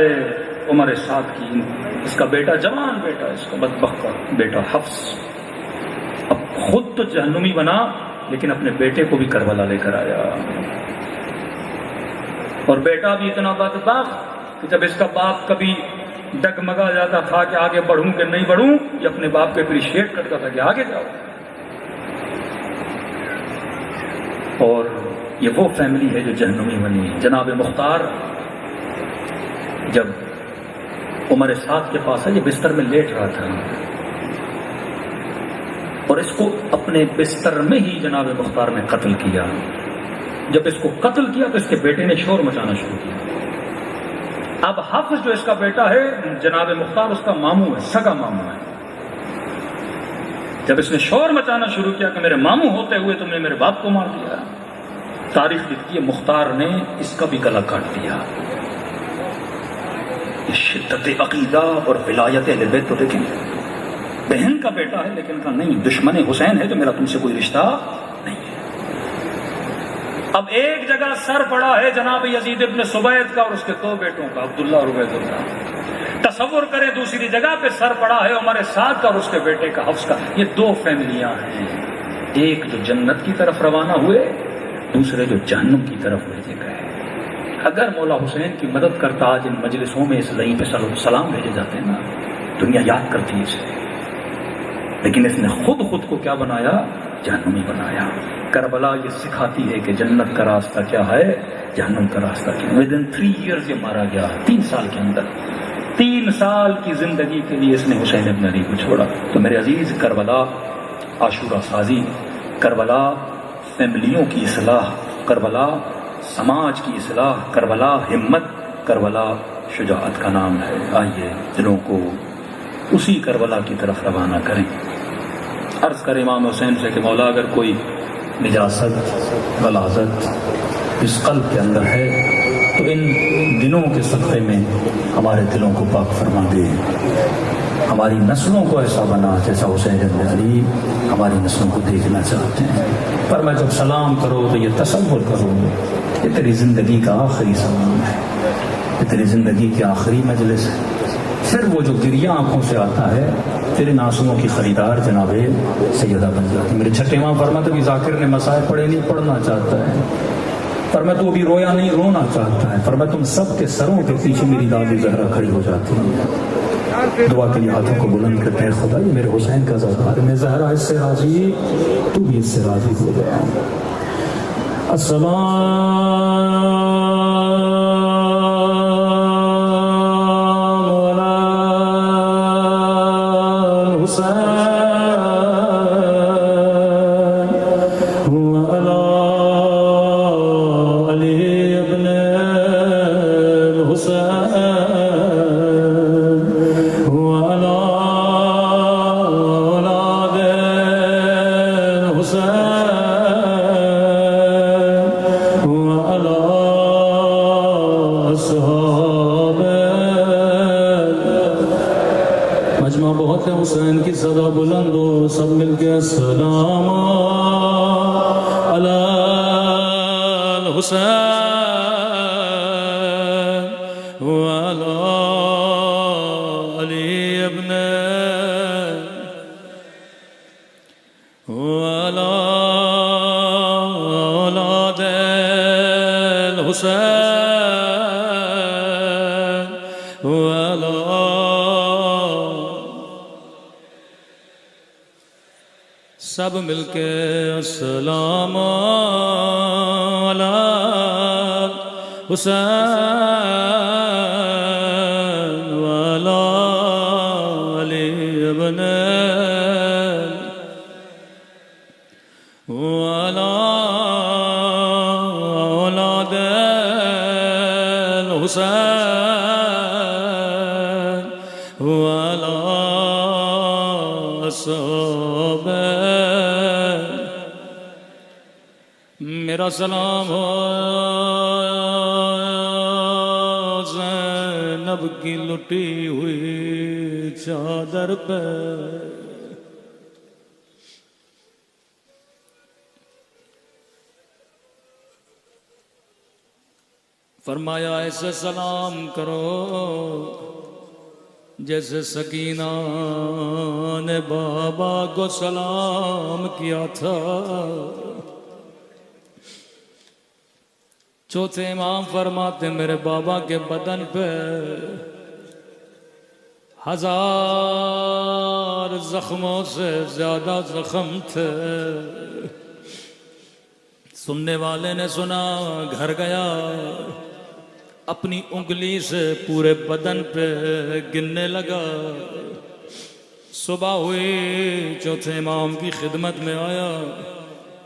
عمر سعد کی. اس کا بیٹا جوان بیٹا، اس کا بدبخت کا بیٹا حفص اب خود تو جہنمی بنا لیکن اپنے بیٹے کو بھی کربلا لے کر آیا. اور بیٹا بھی اتنا بدبخت کہ جب اس کا باپ کبھی ڈگمگا جاتا تھا کہ آگے بڑھوں کہ نہیں بڑھوں، یہ اپنے باپ کو اپریشیٹ کرتا تھا کہ آگے جاؤ. اور یہ وہ فیملی ہے جو جہنمی بنی. جناب مختار جب عمر سعد کے پاس ہے، یہ بستر میں لیٹ رہا تھا اور اس کو اپنے بستر میں ہی جناب مختار نے قتل کیا. جب اس کو قتل کیا تو اس کے بیٹے نے شور مچانا شروع کیا. اب حفظ جو اس کا بیٹا ہے، جناب مختار اس کا ماموں ہے، سگا ماموں ہے. جب اس نے شور مچانا شروع کیا کہ میرے ماموں ہوتے ہوئے تم نے میرے باپ کو مار دیا، تاریخ لکھتی ہے مختار نے اس کا بھی گلا کاٹ دیا. شدت عقیدہ اور ولایت اہل بیت تو دیکھیں. بہن کا بیٹا ہے لیکن کہا نہیں، دشمن حسین ہے تو میرا تم سے کوئی رشتہ نہیں ہے. اب ایک جگہ سر پڑا ہے جناب یزید ابن سبیت کا اور اس کے 2 بیٹوں کا، عبداللہ اور عبید اللہ. تصور کریں دوسری جگہ پہ سر پڑا ہے عمر سعد کا اور اس کے بیٹے کا حفص کا. یہ 2 فیملیاں ہیں، ایک جو جنت کی طرف روانہ ہوئے، دوسرے جو جہنم کی طرف بھیجے گئے. اگر مولا حسین کی مدد کرتا آج ان مجلسوں میں اس لئی پہ سلام بھیجے جاتے ہیں نا، دنیا یاد کرتی ہے اسے. لیکن اس نے خود کو کیا بنایا؟ جہنمی بنایا. کربلا یہ سکھاتی ہے کہ جنت کا راستہ کیا ہے، جہنم کا راستہ کیا ہے. ودن 3 ایئرز یہ مارا گیا، 3 سال کے اندر. 3 سال کی زندگی کے لیے اس نے حسین ابن علی کو چھوڑا. تو میرے عزیز، کربلا عاشورہ سازی، کربلا فیملیوں کی اصلاح، کربلا سماج کی اصلاح، کربلا ہمت، کربلا شجاعت کا نام ہے. آئیے دلوں کو اسی کربلا کی طرف روانہ کریں. عرض کریں امام حسین سے کہ مولا اگر کوئی نجاست غلاظت اس قلب کے اندر ہے تو ان دنوں کے صدقے میں ہمارے دلوں کو پاک فرما دے. ہماری نسلوں کو ایسا بنا جیسا حسین ابن علی ہماری نسلوں کو دیکھنا چاہتے ہیں. پر میں جب سلام کرو تو یہ تصور کرو یہ تیری زندگی کا آخری سلام ہے، یہ تیری زندگی کی آخری مجلس ہے. پھر وہ جو گریہ آنکھوں سے آتا ہے تیرے آنسوؤں کی خریدار جناب سیدہ بن جاتی. میرے چھٹے امام فرماتے بھی ذاکر نے مسائل پڑھے نہیں، پڑھنا چاہتا ہے. پر میں تو ابھی رویا نہیں، رونا چاہتا ہے. پر میں تم سب کے سروں کے پیچھے میری دادی زہرا کھڑی ہو جاتی ہے. دعا کے لیے ہاتھوں کو بلند کرتے ہیں. خدا یہ میرے حسین کا زہرا ہے، میں زہرا اس سے راضی، تو بھی اس سے راضی ہو گیا. حسین کی صدا بلند ہو، سب مل کے السلام علی الحسین وعلی علی ابن وعلی اولاد الحسین وعلی سب مل کے السلام علی حسین وعلى أولاد الحسين وعلى أصحابه میرا سلام ہو زینب کی لٹی ہوئی چادر پہ فرمایا ایسے سلام کرو جیسے سکینہ نے بابا کو سلام کیا تھا. چوتھے امام فرماتے میرے بابا کے بدن پہ 1000 زخموں سے زیادہ زخم تھے. سننے والے نے سنا، گھر گیا، اپنی انگلی سے پورے بدن پہ گننے لگا. صبح ہوئی، چوتھے امام کی خدمت میں آیا،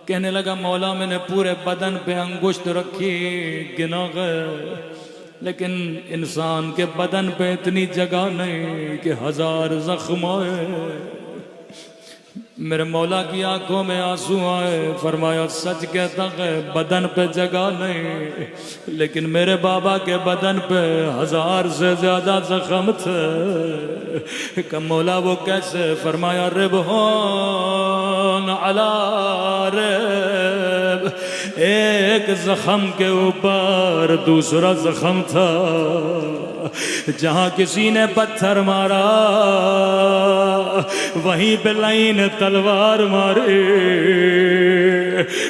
کہنے لگا مولا میں نے پورے بدن پہ انگشت رکھی، گنا گئے، لیکن انسان کے بدن پہ اتنی جگہ نہیں کہ 1000 زخم آئے. میرے مولا کی آنکھوں میں آنسو آئے. فرمایا سچ کہتا ہے بدن پہ جگہ نہیں، لیکن میرے بابا کے بدن پہ 1000 سے زیادہ زخم تھے. کہ مولا وہ کیسے؟ فرمایا ربحون علی رب، ایک زخم کے اوپر دوسرا زخم تھا. جہاں کسی نے پتھر مارا وہیں پہ لعین تلوار ماری،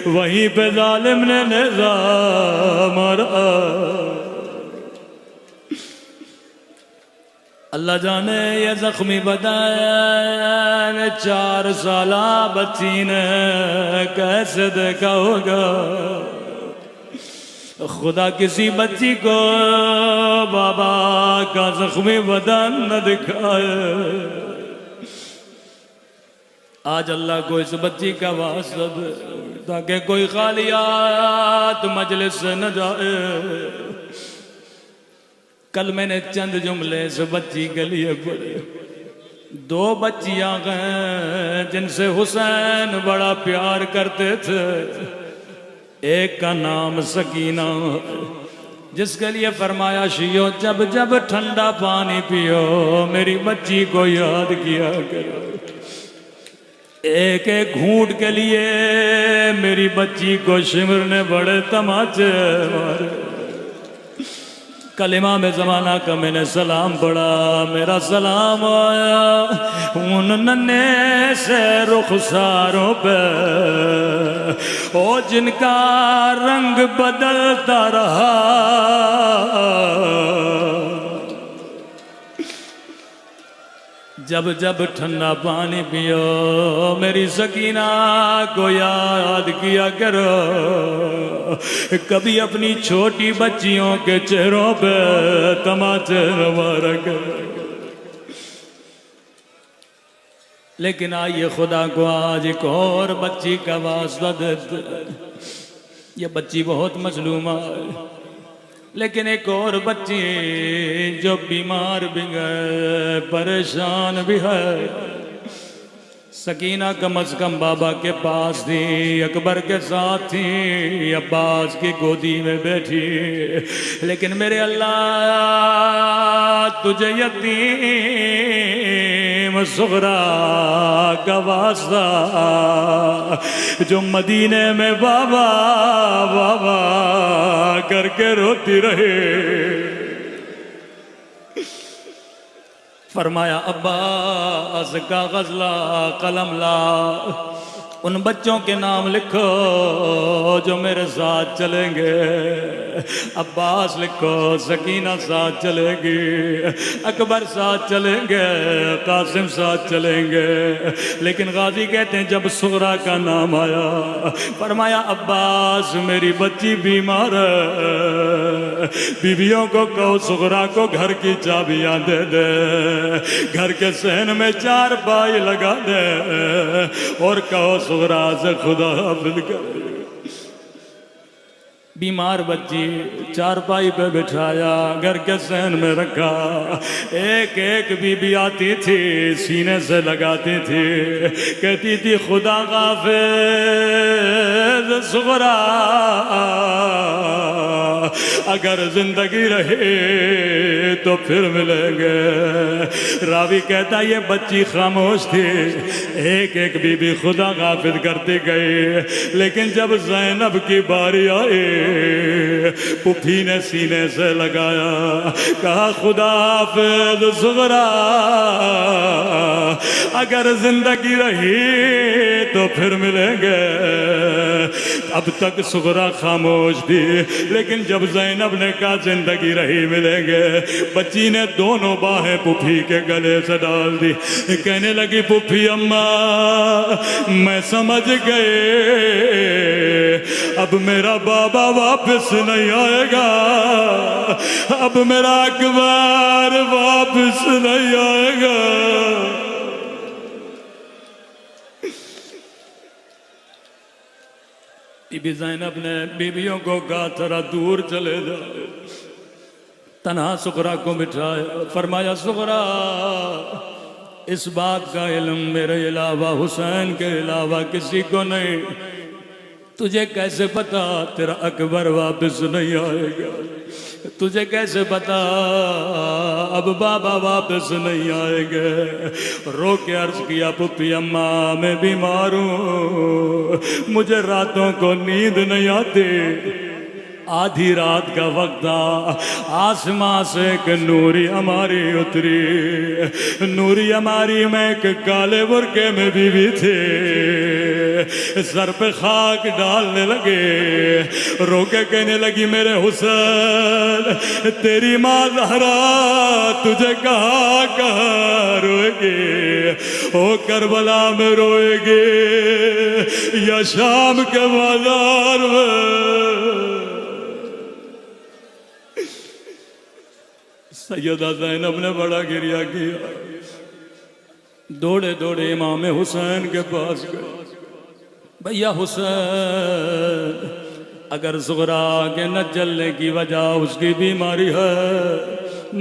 وہیں پہ ظالم نے نیزہ مارا. اللہ جانے یہ زخمی بدن 4 سالہ بچی نے کیسے دیکھا ہوگا. خدا کسی بچی کو بابا کا زخمی بدن نہ دکھائے. آج اللہ کو اس بچی کا واسطہ دے تاکہ کوئی خالیات مجلس سے نہ جائے. کل میں نے چند جملے اس بچی کے لیے پڑھے. 2 بچیاں ہیں جن سے حسین بڑا پیار کرتے تھے. ایک کا نام سکینہ، جس کے لیے فرمایا شیعو جب جب ٹھنڈا پانی پیو میری بچی کو یاد کیا کرو. ایک ایک گھونٹ کے لیے میری بچی کو شمر نے بڑے تماچے مارے. کلمہ میں زمانہ کا میں نے سلام پڑھا، میرا سلام آیا ان ننے سے رخساروں پہ او جن کا رنگ بدلتا رہا. جب جب ٹھنڈا پانی پیو میری سکینہ کو یاد کیا کرو. کبھی اپنی چھوٹی بچیوں کے چہروں پہ تماچے نہ مارا کرو. لیکن آئیے خدا کو آج ایک اور بچی کا واسطہ دیتے. یہ بچی بہت مظلومہ ہے، لیکن ایک اور بچی جو بیمار بھی ہے، پریشان بھی ہے. سکینہ کم از کم بابا کے پاس تھی، اکبر کے ساتھ تھی، عباس کی گودی میں بیٹھی. لیکن میرے اللہ تجھے یتیم صغرا کا واسطہ جو مدینے میں بابا بابا کر کے روتی رہے. فرمایا عباس کاغذ لا، قلم لا، ان بچوں کے نام لکھو جو میرے ساتھ چلیں گے. عباس لکھو، سکینہ ساتھ چلے گی، اکبر ساتھ چلیں گے، قاسم ساتھ چلیں گے. لیکن غازی کہتے ہیں جب صغرا کا نام آیا فرمایا عباس میری بچی بیمار ہے، بیویوں کو کہو صغرا کو گھر کی چابیاں دے دے، گھر کے صحن میں 4 پائی لگا دے. اور کہو سغرا سے خدا حافظ کرے. بیمار بچی چارپائی پہ بٹھایا، گھر کے صحن میں رکھا. ایک ایک بی بی آتی تھی، سینے سے لگاتی تھی، کہتی تھی خدا حافظ سغرا، اگر زندگی رہے تو پھر ملیں گے. راوی کہتا یہ بچی خاموش تھی، ایک ایک بی بی خدا حافظ کرتی گئی. لیکن جب زینب کی باری آئی، پھوپھی نے سینے سے لگایا، کہا خدا حافظ سغرا، اگر زندگی رہی تو پھر ملیں گے. اب تک سغرا خاموش تھی، لیکن جب زینب نے کہا زندگی رہی ملیں گے، بچی نے دونوں باہیں پھوپھی کے گلے سے ڈال دی. کہنے لگی پھوپھی اماں میں سمجھ گئے، اب میرا بابا واپس نہیں آئے گا، اب میرا اکبر واپس نہیں آئے گا. بی بی زینب نے بیویوں کو کہا تھوڑا دور چلے جائے. تنہا سغرا کو بٹھایا، فرمایا سغرا اس بات کا علم میرے علاوہ حسین کے علاوہ کسی کو نہیں. تجھے کیسے پتا تیرا اکبر واپس نہیں آئے گا؟ تجھے کیسے پتا اب بابا واپس نہیں آئے گے؟ رو کے عرض کیا پھوپھی اماں میں بیمار ہوں، مجھے راتوں کو نیند نہیں آتی. آدھی رات کا وقت تھا، آسمان سے ایک نوری ہماری اتری. نوری ہماری میں ایک کالے برقعے میں بیوی تھے، سر پہ خاک ڈالنے لگے، رو کے کہنے لگی میرے حسین تیری ماں زہرا تجھے کہاں کہاں روئے گی، او کربلا میں روئے گی یا شام کے بازار میں. سیدہ زینب نے بڑا گریہ کیا، دوڑے دوڑے امام حسین کے پاس گئے. بھیا حسین اگر زغرا کے نہ جلنے کی وجہ اس کی بیماری ہے،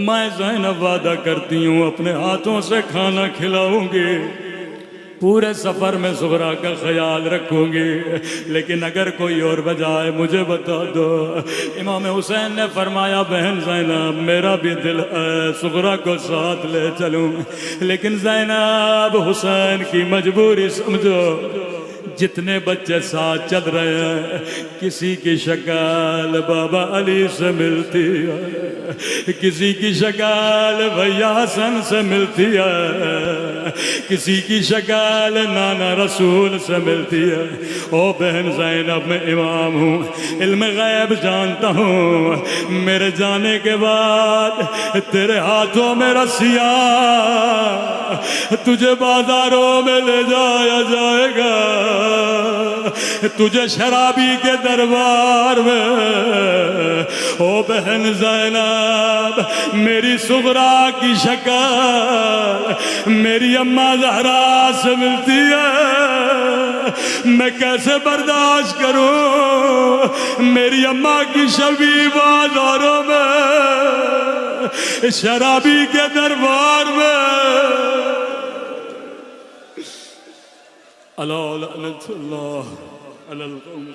میں زینب وعدہ کرتی ہوں اپنے ہاتھوں سے کھانا کھلاؤں گی، پورے سفر میں زغرا کا خیال رکھوں گی، لیکن اگر کوئی اور بجائے مجھے بتا دو. امام حسین نے فرمایا بہن زینب میرا بھی دل ہے زغرا کو ساتھ لے چلوں، لیکن زینب حسین کی مجبوری سمجھو. جتنے بچے ساتھ چل رہے ہیں کسی کی شکل بابا علی سے ملتی ہے، کسی کی شکل بھیا حسن سے ملتی ہے، کسی کی شکل نانا رسول سے ملتی ہے. او بہن زینب میں امام ہوں، علم غیب جانتا ہوں، میرے جانے کے بعد تیرے ہاتھوں میں رسیاں تجھے بازاروں میں لے جایا جائے گا، تجھے شرابی کے دربار میں. او بہن زینب میری سغرا کی شکل میری اماں زہرا سے ملتی ہے، میں کیسے برداشت کروں میری اماں کی شبی بازاروں میں شرابی کے دربار میں. اللہ لعنت اللہ علی القوم.